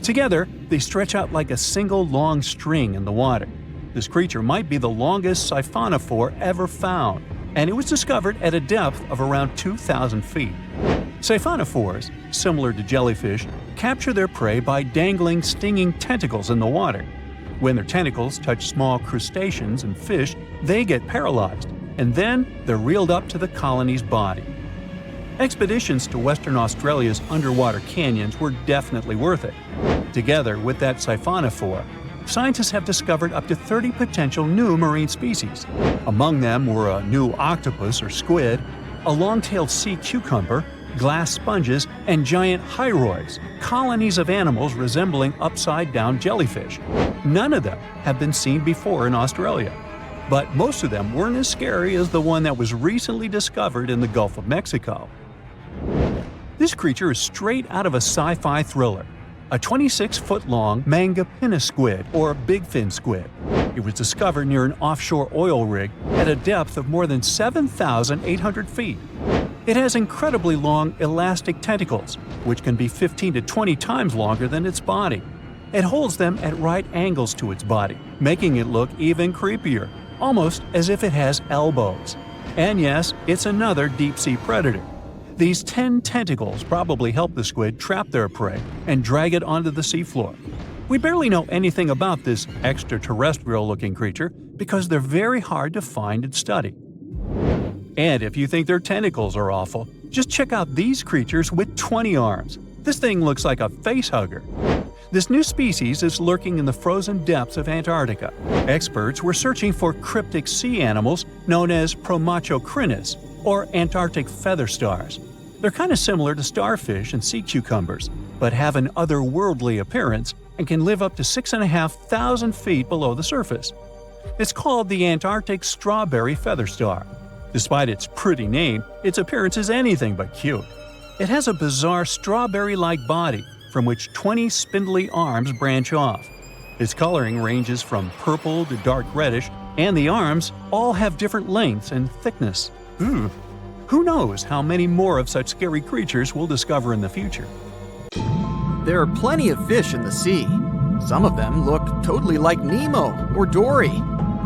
[SPEAKER 2] Together, they stretch out like a single long string in the water. This creature might be the longest siphonophore ever found, and it was discovered at a depth of around 2,000 feet. Siphonophores, similar to jellyfish, capture their prey by dangling stinging tentacles in the water. When their tentacles touch small crustaceans and fish, they get paralyzed, and then they're reeled up to the colony's body. Expeditions to Western Australia's underwater canyons were definitely worth it. Together with that siphonophore, scientists have discovered up to 30 potential new marine species. Among them were a new octopus or squid, a long-tailed sea cucumber, glass sponges, and giant hyroids, colonies of animals resembling upside-down jellyfish. None of them have been seen before in Australia. But most of them weren't as scary as the one that was recently discovered in the Gulf of Mexico. This creature is straight out of a sci-fi thriller. a 26-foot-long mangapinna squid, or bigfin squid. It was discovered near an offshore oil rig at a depth of more than 7,800 feet. It has incredibly long elastic tentacles, which can be 15 to 20 times longer than its body. It holds them at right angles to its body, making it look even creepier, almost as if it has elbows. And yes, it's another deep-sea predator. These 10 tentacles probably help the squid trap their prey and drag it onto the seafloor. We barely know anything about this extraterrestrial-looking creature because they're very hard to find and study. And if you think their tentacles are awful, just check out these creatures with 20 arms. This thing looks like a facehugger. This new species is lurking in the frozen depths of Antarctica. Experts were searching for cryptic sea animals known as Promachocrinis, or Antarctic feather stars. They're kind of similar to starfish and sea cucumbers, but have an otherworldly appearance and can live up to 6,500 feet below the surface. It's called the Antarctic strawberry feather star. Despite its pretty name, its appearance is anything but cute. It has a bizarre strawberry-like body from which 20 spindly arms branch off. Its coloring ranges from purple to dark reddish, and the arms all have different lengths and thickness. Who knows how many more of such scary creatures we'll discover in the future?
[SPEAKER 3] There are plenty of fish in the sea. Some of them look totally like Nemo or Dory.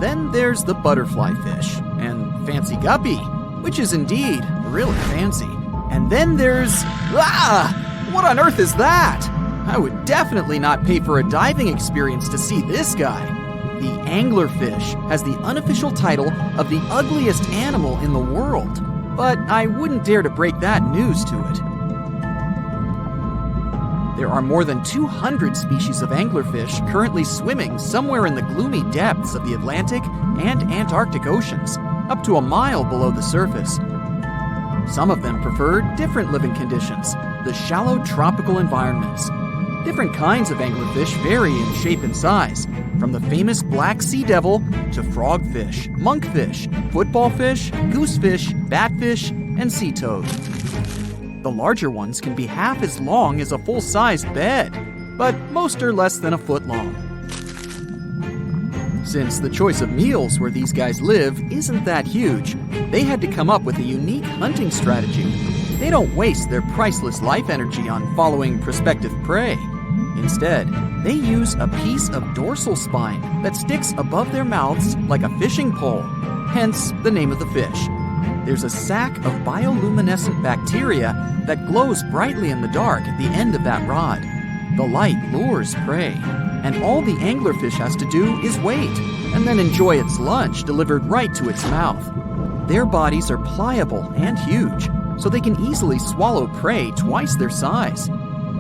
[SPEAKER 3] Then there's the butterfly fish and fancy guppy, which is indeed really fancy. And then there's... what on earth is that? I would definitely not pay for a diving experience to see this guy. The anglerfish has the unofficial title of the ugliest animal in the world, but I wouldn't dare to break that news to it. There are more than 200 species of anglerfish currently swimming somewhere in the gloomy depths of the Atlantic and Antarctic oceans, up to a mile below the surface. Some of them prefer different living conditions, the shallow tropical environments. Different kinds of anglerfish vary in shape and size, from the famous black sea devil to frogfish, monkfish, footballfish, goosefish, batfish, and sea toad. The larger ones can be half as long as a full-sized bed, but most are less than a foot long. Since the choice of meals where these guys live isn't that huge, they had to come up with a unique hunting strategy. They don't waste their priceless life energy on following prospective prey. Instead, they use a piece of dorsal spine that sticks above their mouths like a fishing pole, hence the name of the fish. There's a sac of bioluminescent bacteria that glows brightly in the dark at the end of that rod. The light lures prey, and all the anglerfish has to do is wait, and then enjoy its lunch delivered right to its mouth. Their bodies are pliable and huge, so they can easily swallow prey twice their size.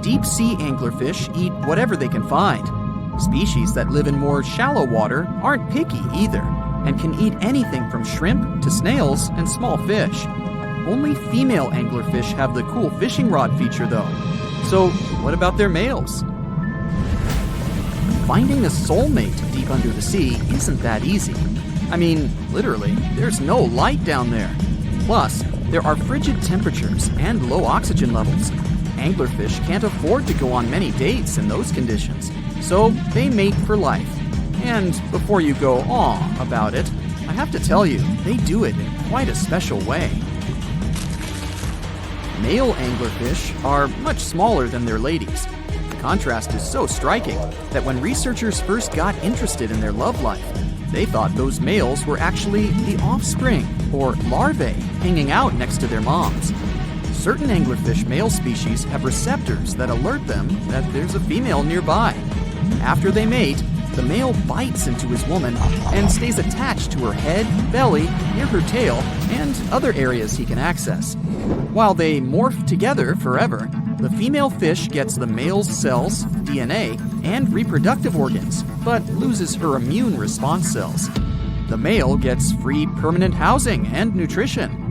[SPEAKER 3] Deep-sea anglerfish eat whatever they can find. Species that live in more shallow water aren't picky either, and can eat anything from shrimp to snails and small fish. Only female anglerfish have the cool fishing rod feature though. So what about their males? Finding a soulmate deep under the sea isn't that easy. I mean, literally, there's no light down there. Plus, there are frigid temperatures and low oxygen levels. Anglerfish can't afford to go on many dates in those conditions, so they mate for life. And before you go aw about it, I have to tell you, they do it in quite a special way. Male anglerfish are much smaller than their ladies. The contrast is so striking that when researchers first got interested in their love life, they thought those males were actually the offspring, or larvae, hanging out next to their moms. Certain anglerfish male species have receptors that alert them that there's a female nearby. After they mate, the male bites into his woman and stays attached to her head, belly, near her tail, and other areas he can access. While they morph together forever, the female fish gets the male's cells, DNA, and reproductive organs, but loses her immune response cells. The male gets free permanent housing and nutrition.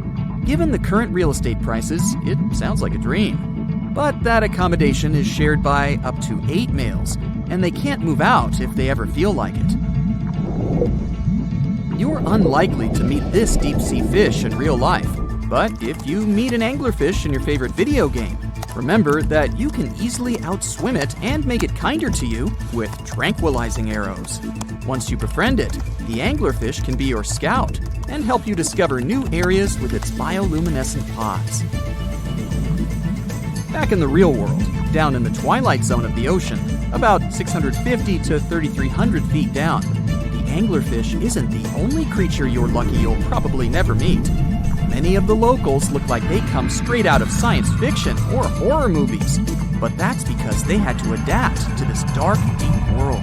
[SPEAKER 3] Given the current real estate prices, it sounds like a dream. But that accommodation is shared by up to 8 males, and they can't move out if they ever feel like it. You're unlikely to meet this deep-sea fish in real life, but if you meet an anglerfish in your favorite video game, Remember that you can easily outswim it and make it kinder to you with tranquilizing arrows. Once you befriend it, the anglerfish can be your scout and help you discover new areas with its bioluminescent pods. Back in the real world, down in the twilight zone of the ocean, about 650 to 3,300 feet down, the anglerfish isn't the only creature you're lucky you'll probably never meet. Many of the locals look like they come straight out of science fiction or horror movies, but that's because they had to adapt to this dark, deep world.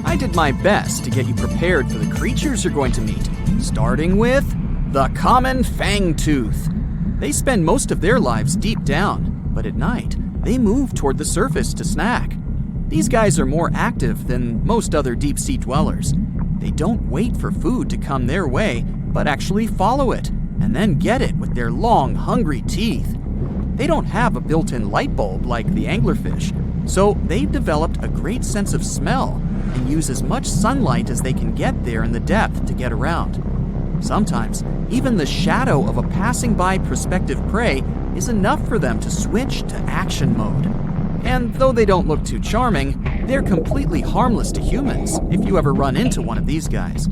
[SPEAKER 3] I did my best to get you prepared for the creatures you're going to meet, starting with the common fangtooth. They spend most of their lives deep down, but at night, they move toward the surface to snack. These guys are more active than most other deep-sea dwellers. They don't wait for food to come their way, but actually follow it, and then get it with their long, hungry teeth. They don't have a built-in light bulb like the anglerfish, so they've developed a great sense of smell and use as much sunlight as they can get there in the depth to get around. Sometimes, even the shadow of a passing by prospective prey is enough for them to switch to action mode. And though they don't look too charming, they're completely harmless to humans if you ever run into one of these guys.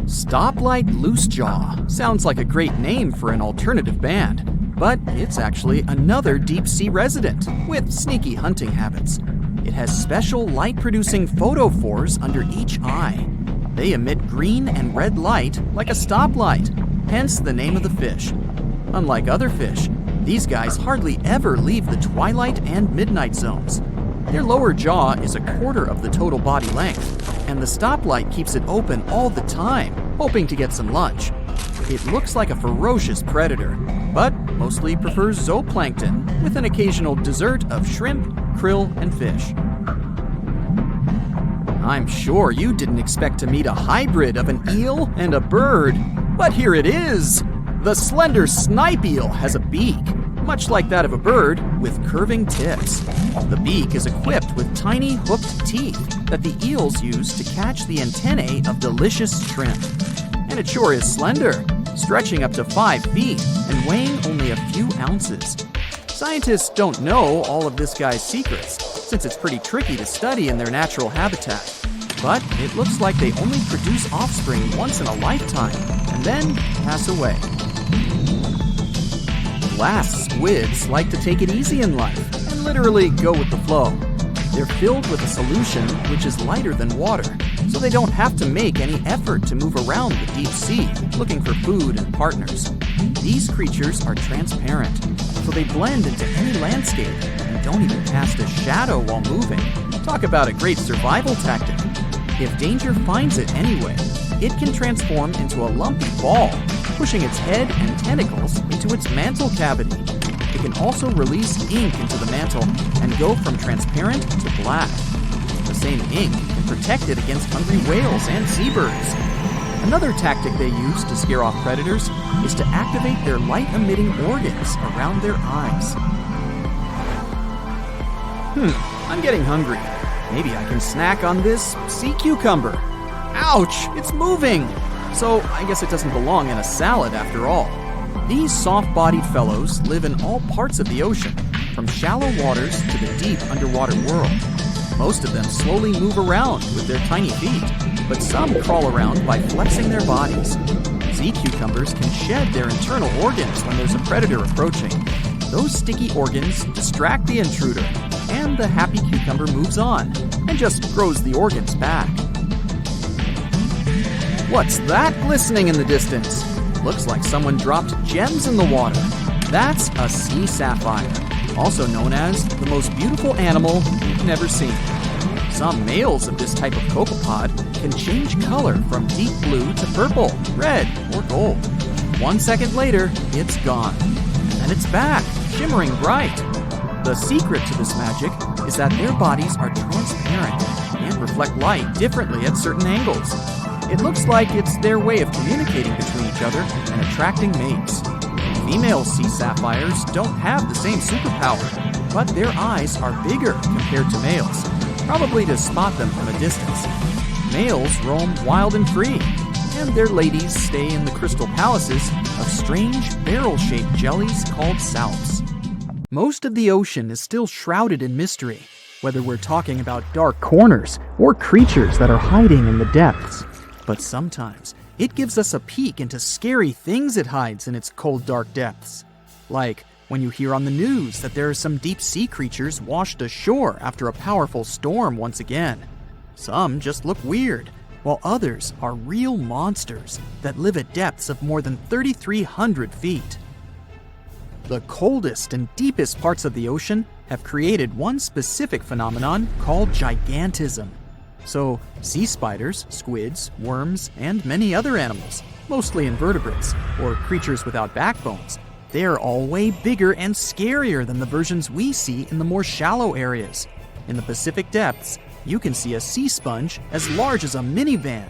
[SPEAKER 3] Stoplight Loosejaw sounds like a great name for an alternative band, but it's actually another deep-sea resident with sneaky hunting habits. It has special light-producing photophores under each eye. They emit green and red light like a stoplight, hence the name of the fish. Unlike other fish, these guys hardly ever leave the twilight and midnight zones. Their lower jaw is a quarter of the total body length, and the stoplight keeps it open all the time, hoping to get some lunch. It looks like a ferocious predator, but mostly prefers zooplankton with an occasional dessert of shrimp, krill, and fish. I'm sure you didn't expect to meet a hybrid of an eel and a bird, but here it is! The slender snipe eel has a beak, much like that of a bird, with curving tips. The beak is equipped with tiny hooked teeth that the eels use to catch the antennae of delicious shrimp. And it sure is slender, stretching up to 5 feet and weighing only a few ounces. Scientists don't know all of this guy's secrets, since it's pretty tricky to study in their natural habitat. But it looks like they only produce offspring once in a lifetime, and then pass away. Glass squids like to take it easy in life and literally go with the flow. They're filled with a solution which is lighter than water, so they don't have to make any effort to move around the deep sea looking for food and partners. These creatures are transparent, so they blend into any landscape and don't even cast a shadow while moving. Talk about a great survival tactic. If danger finds it anyway, it can transform into a lumpy ball, pushing its head and tentacles into its mantle cavity. It can also release ink into the mantle and go from transparent to black. The same ink can protect it against hungry whales and seabirds. Another tactic they use to scare off predators is to activate their light-emitting organs around their eyes. I'm getting hungry. Maybe I can snack on this sea cucumber. Ouch, it's moving! So I guess it doesn't belong in a salad after all. These soft-bodied fellows live in all parts of the ocean, from shallow waters to the deep underwater world. Most of them slowly move around with their tiny feet, but some crawl around by flexing their bodies. Sea cucumbers can shed their internal organs when there's a predator approaching. Those sticky organs distract the intruder, and the happy cucumber moves on and just grows the organs back. What's that glistening in the distance? Looks like someone dropped gems in the water. That's a sea sapphire, also known as the most beautiful animal you've never seen. Some males of this type of copepod can change color from deep blue to purple, red, or gold. 1 second later, it's gone. And it's back, shimmering bright. The secret to this magic is that their bodies are transparent and reflect light differently at certain angles. It looks like it's their way of communicating between each other and attracting mates. Female sea sapphires don't have the same superpower, but their eyes are bigger compared to males, probably to spot them from a distance. Males roam wild and free, and their ladies stay in the crystal palaces of strange barrel-shaped jellies called salps. Most of the ocean is still shrouded in mystery, whether we're talking about dark corners or creatures that are hiding in the depths. But sometimes it gives us a peek into scary things it hides in its cold, dark depths. Like when you hear on the news that there are some deep-sea creatures washed ashore after a powerful storm once again. Some just look weird, while others are real monsters that live at depths of more than 3,300 feet. The coldest and deepest parts of the ocean have created one specific phenomenon called gigantism. So, sea spiders, squids, worms, and many other animals, mostly invertebrates, or creatures without backbones, they're all way bigger and scarier than the versions we see in the more shallow areas. In the Pacific depths, you can see a sea sponge as large as a minivan.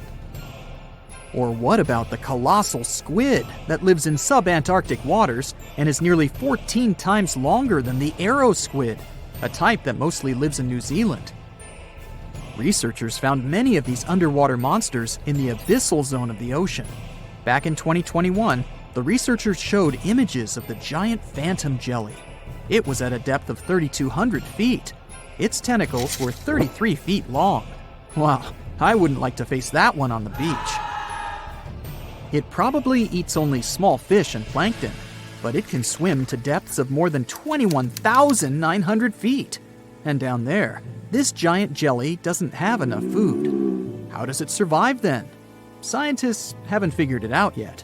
[SPEAKER 3] Or what about the colossal squid that lives in sub-Antarctic waters and is nearly 14 times longer than the arrow squid, a type that mostly lives in New Zealand? Researchers found many of these underwater monsters in the abyssal zone of the ocean. Back in 2021, the researchers showed images of the giant phantom jelly. It was at a depth of 3,200 feet. Its tentacles were 33 feet long. Wow, I wouldn't like to face that one on the beach. It probably eats only small fish and plankton, but it can swim to depths of more than 21,900 feet. And down there, this giant jelly doesn't have enough food. How does it survive then? Scientists haven't figured it out yet.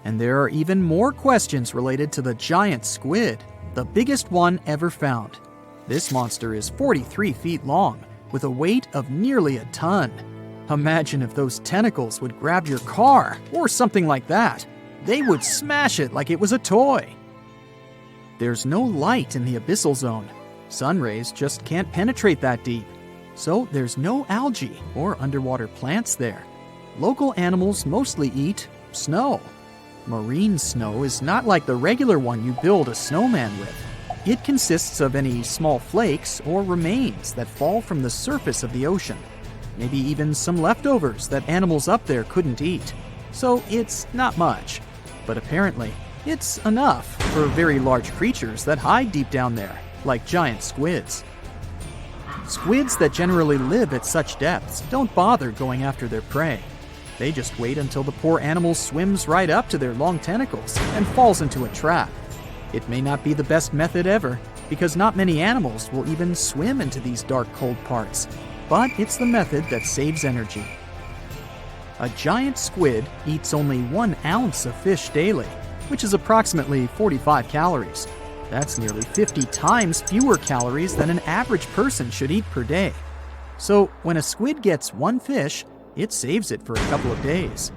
[SPEAKER 3] And there are even more questions related to the giant squid, the biggest one ever found. This monster is 43 feet long, with a weight of nearly a ton. Imagine if those tentacles would grab your car, or something like that. They would smash it like it was a toy. There's no light in the abyssal zone. Sun rays just can't penetrate that deep. So there's no algae or underwater plants there. Local animals mostly eat snow. Marine snow is not like the regular one you build a snowman with. It consists of any small flakes or remains that fall from the surface of the ocean. Maybe even some leftovers that animals up there couldn't eat. So it's not much. But apparently, it's enough for very large creatures that hide deep down there, like giant squids. Squids that generally live at such depths don't bother going after their prey. They just wait until the poor animal swims right up to their long tentacles and falls into a trap. It may not be the best method ever, because not many animals will even swim into these dark, cold parts. But it's the method that saves energy. A giant squid eats only 1 ounce of fish daily, which is approximately 45 calories. That's nearly 50 times fewer calories than an average person should eat per day. So when a squid gets 1 fish, it saves it for a couple of days.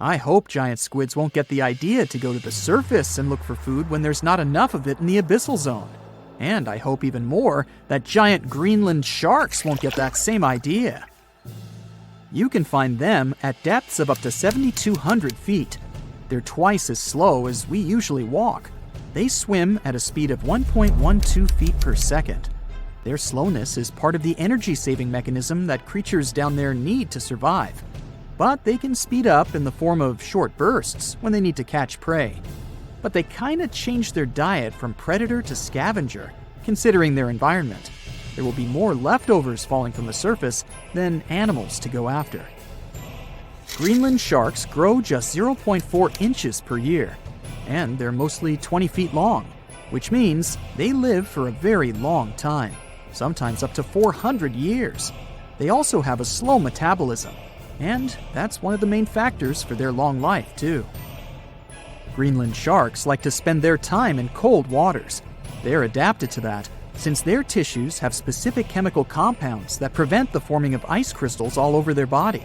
[SPEAKER 3] I hope giant squids won't get the idea to go to the surface and look for food when there's not enough of it in the abyssal zone. And I hope even more that giant Greenland sharks won't get that same idea. You can find them at depths of up to 7,200 feet. They're twice as slow as we usually walk. They swim at a speed of 1.12 feet per second. Their slowness is part of the energy-saving mechanism that creatures down there need to survive. But they can speed up in the form of short bursts when they need to catch prey. But they kinda change their diet from predator to scavenger, considering their environment. There will be more leftovers falling from the surface than animals to go after. Greenland sharks grow just 0.4 inches per year, and they're mostly 20 feet long, which means they live for a very long time, sometimes up to 400 years. They also have a slow metabolism, and that's one of the main factors for their long life, too. Greenland sharks like to spend their time in cold waters. They're adapted to that, since their tissues have specific chemical compounds that prevent the forming of ice crystals all over their body.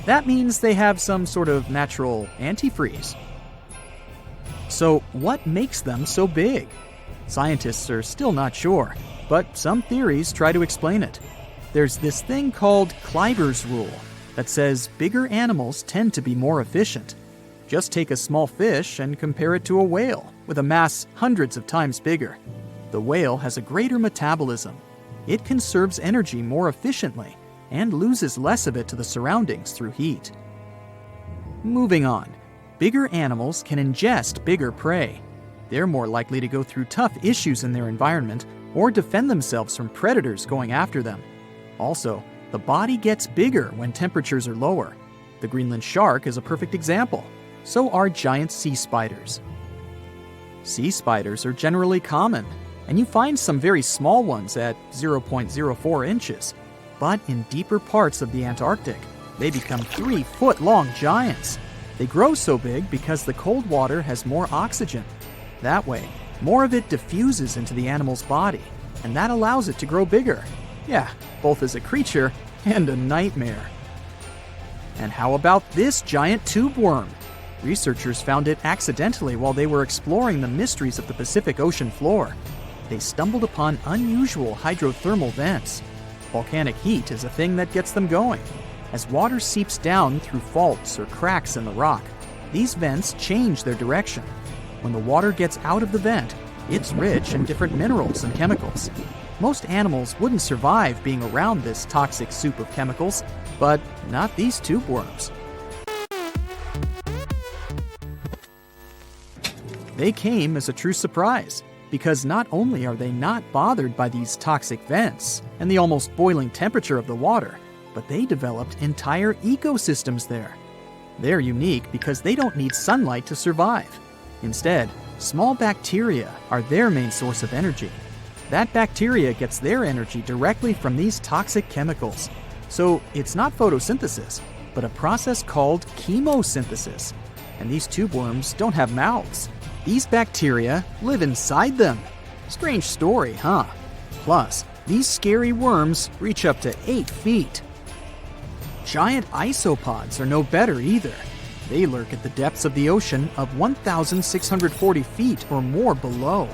[SPEAKER 3] That means they have some sort of natural antifreeze. So what makes them so big? Scientists are still not sure, but some theories try to explain it. There's this thing called Kleiber's rule that says bigger animals tend to be more efficient. Just take a small fish and compare it to a whale with a mass hundreds of times bigger. The whale has a greater metabolism. It conserves energy more efficiently and loses less of it to the surroundings through heat. Moving on. bigger animals can ingest bigger prey. They're more likely to go through tough issues in their environment or defend themselves from predators going after them. Also, the body gets bigger when temperatures are lower. The Greenland shark is a perfect example. So are giant sea spiders. Sea spiders are generally common, and you find some very small ones at 0.04 inches. But in deeper parts of the Antarctic, they become 3-foot-long giants. They grow so big because the cold water has more oxygen. That way, more of it diffuses into the animal's body, and that allows it to grow bigger. Yeah, both as a creature and a nightmare. And how about this giant tube worm? Researchers found it accidentally while they were exploring the mysteries of the Pacific Ocean floor. They stumbled upon unusual hydrothermal vents. Volcanic heat is a thing that gets them going. As water seeps down through faults or cracks in the rock, these vents change their direction. When the water gets out of the vent, it's rich in different minerals and chemicals. Most animals wouldn't survive being around this toxic soup of chemicals, but not these tube worms. They came as a true surprise, because not only are they not bothered by these toxic vents and the almost boiling temperature of the water, but they developed entire ecosystems there. They're unique because they don't need sunlight to survive. Instead, small bacteria are their main source of energy. That bacteria gets their energy directly from these toxic chemicals. So it's not photosynthesis, but a process called chemosynthesis. And these tube worms don't have mouths. These bacteria live inside them. Strange story, huh? Plus, these scary worms reach up to 8 feet. Giant isopods are no better either. They lurk at the depths of the ocean of 1,640 feet or more below,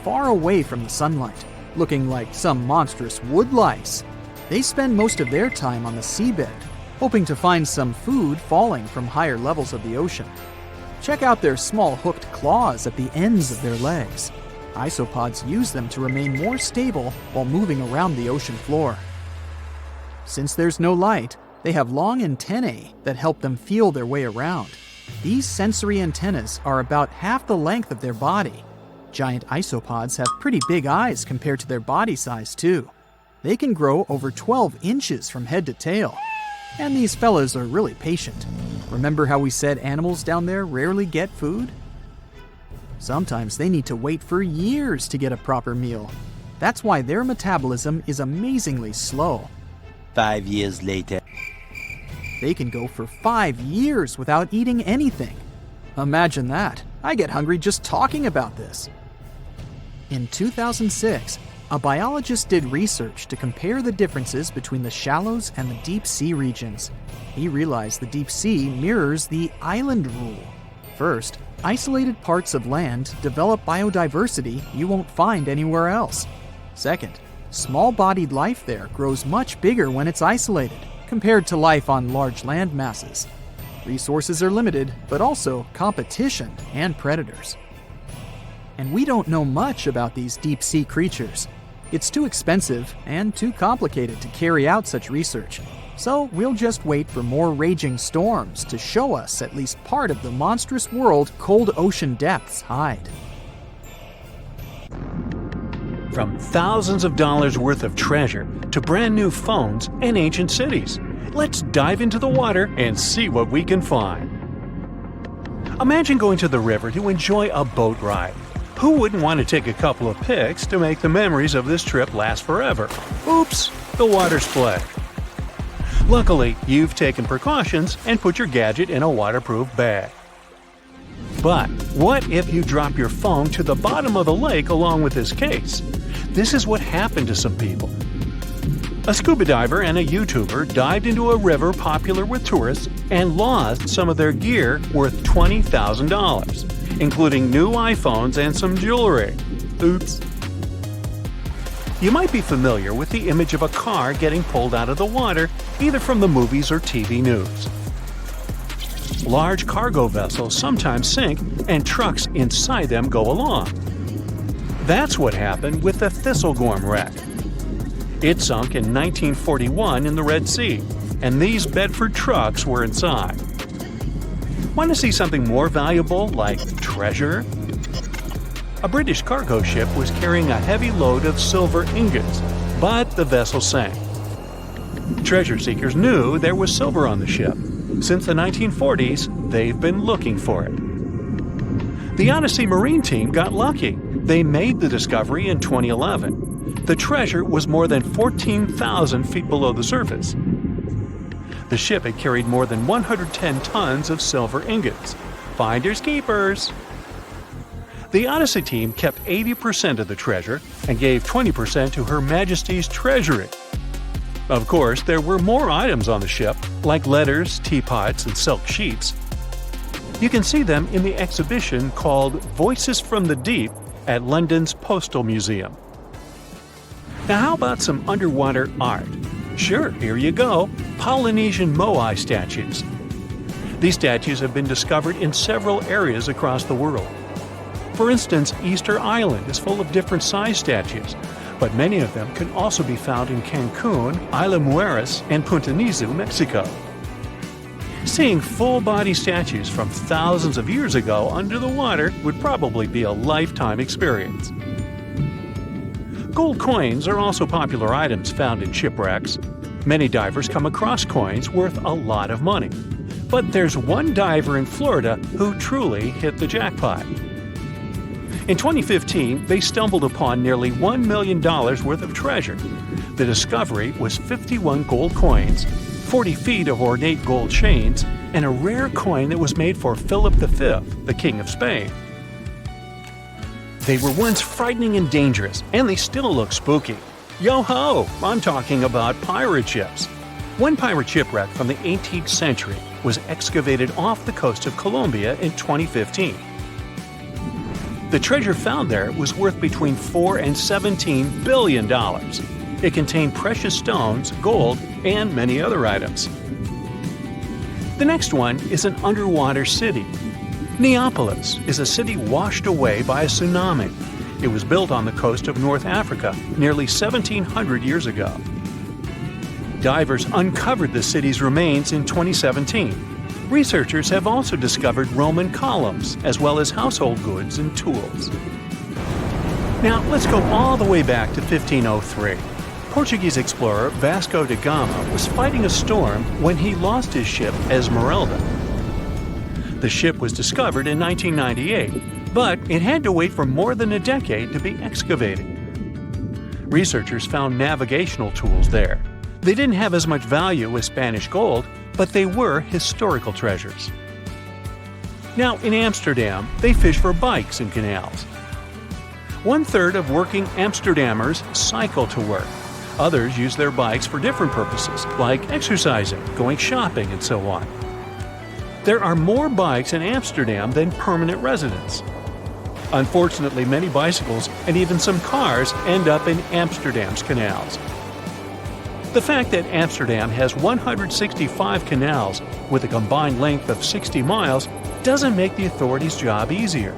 [SPEAKER 3] far away from the sunlight, looking like some monstrous wood lice. They spend most of their time on the seabed, hoping to find some food falling from higher levels of the ocean. Check out their small hooked claws at the ends of their legs. Isopods use them to remain more stable while moving around the ocean floor. Since there's no light, they have long antennae that help them feel their way around. These sensory antennas are about half the length of their body. Giant isopods have pretty big eyes compared to their body size, too. They can grow over 12 inches from head to tail. And these fellas are really patient. Remember how we said animals down there rarely get food? Sometimes they need to wait for years to get a proper meal. That's why their metabolism is amazingly slow.
[SPEAKER 4] 5 years later.
[SPEAKER 3] They can go for 5 years without eating anything. Imagine that. I get hungry just talking about this. In 2006, a biologist did research to compare the differences between the shallows and the deep sea regions. He realized the deep sea mirrors the island rule. First, isolated parts of land develop biodiversity you won't find anywhere else. Second, small-bodied life there grows much bigger when it's isolated, compared to life on large land masses. Resources are limited, but also competition and predators. And we don't know much about these deep-sea creatures. It's too expensive and too complicated to carry out such research. So we'll just wait for more raging storms to show us at least part of the monstrous world cold ocean depths hide.
[SPEAKER 2] From thousands of dollars worth of treasure to brand new phones and ancient cities, let's dive into the water and see what we can find. Imagine going to the river to enjoy a boat ride. Who wouldn't want to take a couple of pics to make the memories of this trip last forever? Oops, the water split. Luckily, you've taken precautions and put your gadget in a waterproof bag. But what if you drop your phone to the bottom of the lake along with this case? This is what happened to some people. A scuba diver and a YouTuber dived into a river popular with tourists and lost some of their gear worth $20,000, including new iPhones and some jewelry. Oops. You might be familiar with the image of a car getting pulled out of the water, either from the movies or TV news. Large cargo vessels sometimes sink, and trucks inside them go along. That's what happened with the Thistlegorm wreck. It sunk in 1941 in the Red Sea, and these Bedford trucks were inside. Want to see something more valuable, like treasure? A British cargo ship was carrying a heavy load of silver ingots, but the vessel sank. Treasure seekers knew there was silver on the ship. Since the 1940s, they've been looking for it. The Odyssey Marine team got lucky. They made the discovery in 2011. The treasure was more than 14,000 feet below the surface. The ship had carried more than 110 tons of silver ingots. Finders keepers! The Odyssey team kept 80% of the treasure and gave 20% to Her Majesty's Treasury. Of course, there were more items on the ship, like letters, teapots, and silk sheets. You can see them in the exhibition called Voices from the Deep at London's Postal Museum. Now how about some underwater art? Sure, here you go, Polynesian moai statues. These statues have been discovered in several areas across the world. For instance, Easter Island is full of different size statues, but many of them can also be found in Cancun, Isla Mujeres, and Punta Nizu, Mexico. Seeing full-body statues from thousands of years ago under the water would probably be a lifetime experience. Gold coins are also popular items found in shipwrecks. Many divers come across coins worth a lot of money. But there's one diver in Florida who truly hit the jackpot. In 2015, they stumbled upon nearly $1 million worth of treasure. The discovery was 51 gold coins, 40 feet of ornate gold chains, and a rare coin that was made for Philip V, the King of Spain. They were once frightening and dangerous, and they still look spooky. Yo-ho! I'm talking about pirate ships. One pirate shipwreck from the 18th century was excavated off the coast of Colombia in 2015. The treasure found there was worth between $4 and $17 billion. It contained precious stones, gold, and many other items. The next one is an underwater city. Neapolis is a city washed away by a tsunami. It was built on the coast of North Africa nearly 1,700 years ago. Divers uncovered the city's remains in 2017. Researchers have also discovered Roman columns, as well as household goods and tools. Now, let's go all the way back to 1503. Portuguese explorer Vasco da Gama was fighting a storm when he lost his ship Esmeralda. The ship was discovered in 1998, but it had to wait for more than a decade to be excavated. Researchers found navigational tools there. They didn't have as much value as Spanish gold, but they were historical treasures. Now, in Amsterdam, they fish for bikes in canals. 1/3 of working Amsterdammers cycle to work. Others use their bikes for different purposes, like exercising, going shopping, and so on. There are more bikes in Amsterdam than permanent residents. Unfortunately, many bicycles and even some cars end up in Amsterdam's canals. The fact that Amsterdam has 165 canals with a combined length of 60 miles doesn't make the authorities' job easier.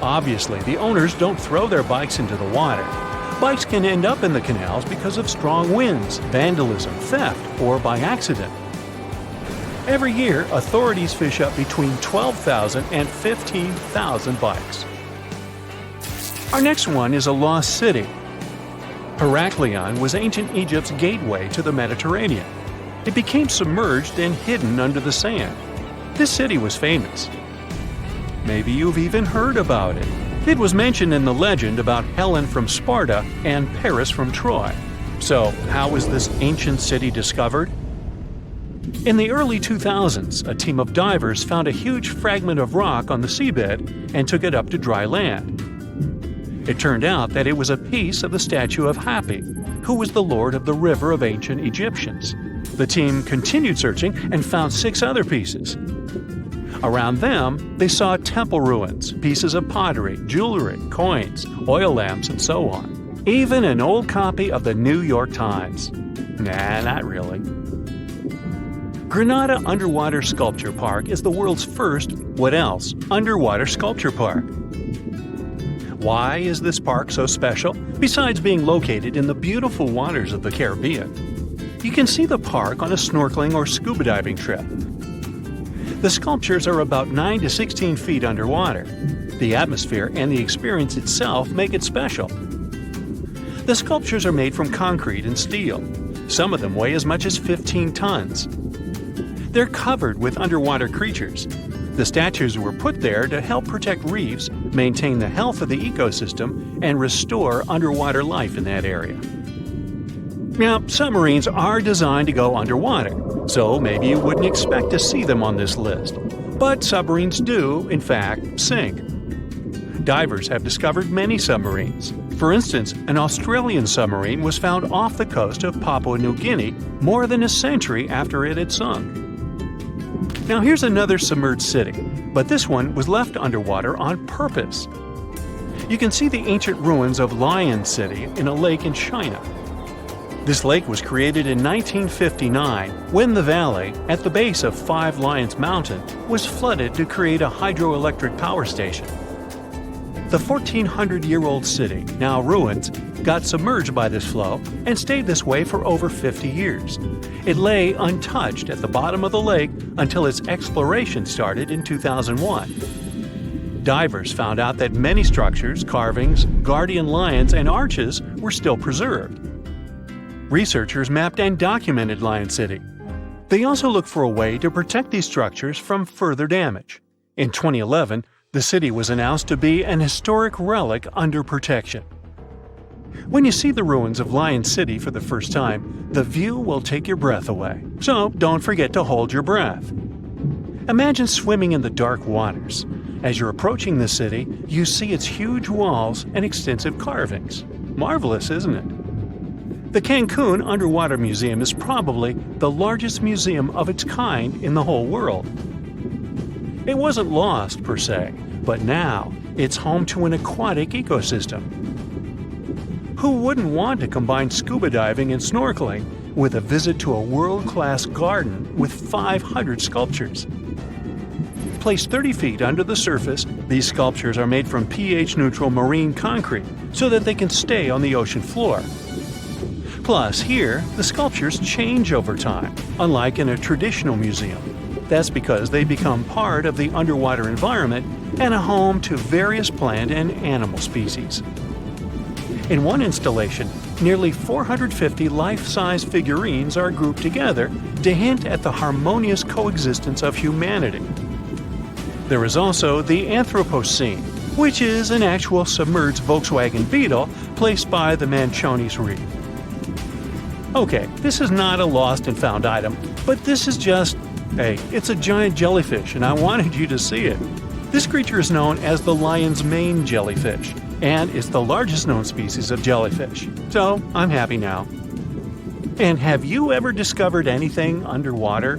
[SPEAKER 2] Obviously, the owners don't throw their bikes into the water. Bikes can end up in the canals because of strong winds, vandalism, theft, or by accident. Every year, authorities fish up between 12,000 and 15,000 bikes. Our next one is a lost city. Heraklion was ancient Egypt's gateway to the Mediterranean. It became submerged and hidden under the sand. This city was famous. Maybe you've even heard about it. It was mentioned in the legend about Helen from Sparta and Paris from Troy. So, how was this ancient city discovered? In the early 2000s, a team of divers found a huge fragment of rock on the seabed and took it up to dry land. It turned out that it was a piece of the statue of Hapi, who was the lord of the river of ancient Egyptians. The team continued searching and found 6 other pieces. Around them, they saw temple ruins, pieces of pottery, jewelry, coins, oil lamps, and so on. Even an old copy of the New York Times. Nah, not really. Granada Underwater Sculpture Park is the world's first, what else, underwater sculpture park. Why is this park so special, besides being located in the beautiful waters of the Caribbean? You can see the park on a snorkeling or scuba diving trip. The sculptures are about 9 to 16 feet underwater. The atmosphere and the experience itself make it special. The sculptures are made from concrete and steel. Some of them weigh as much as 15 tons. They're covered with underwater creatures. The statues were put there to help protect reefs, maintain the health of the ecosystem, and restore underwater life in that area. Now, submarines are designed to go underwater, so maybe you wouldn't expect to see them on this list. But submarines do, in fact, sink. Divers have discovered many submarines. For instance, an Australian submarine was found off the coast of Papua New Guinea more than a century after it had sunk. Now here's another submerged city, but this one was left underwater on purpose. You can see the ancient ruins of Lion City in a lake in China. This lake was created in 1959 when the valley, at the base of Five Lions Mountain, was flooded to create a hydroelectric power station. The 1,400-year-old city, now ruins, got submerged by this flow and stayed this way for over 50 years. It lay untouched at the bottom of the lake until its exploration started in 2001. Divers found out that many structures, carvings, guardian lions, and arches were still preserved. Researchers mapped and documented Lion City. They also looked for a way to protect these structures from further damage. In 2011, the city was announced to be an historic relic under protection. When you see the ruins of Lion City for the first time, the view will take your breath away. So don't forget to hold your breath. Imagine swimming in the dark waters. As you're approaching the city, you see its huge walls and extensive carvings. Marvelous, isn't it? The Cancun Underwater Museum is probably the largest museum of its kind in the whole world. It wasn't lost, per se, but now it's home to an aquatic ecosystem. Who wouldn't want to combine scuba diving and snorkeling with a visit to a world-class garden with 500 sculptures? Placed 30 feet under the surface, these sculptures are made from pH-neutral marine concrete so that they can stay on the ocean floor. Plus, here, the sculptures change over time, unlike in a traditional museum. That's because they become part of the underwater environment and a home to various plant and animal species. In one installation, nearly 450 life-size figurines are grouped together to hint at the harmonious coexistence of humanity. There is also the Anthropocene, which is an actual submerged Volkswagen Beetle placed by the Manchonis Reef. Okay, this is not a lost and found item, but this is just, hey, it's a giant jellyfish and I wanted you to see it. This creature is known as the lion's mane jellyfish, and it's the largest known species of jellyfish. So, I'm happy now. And have you ever discovered anything underwater?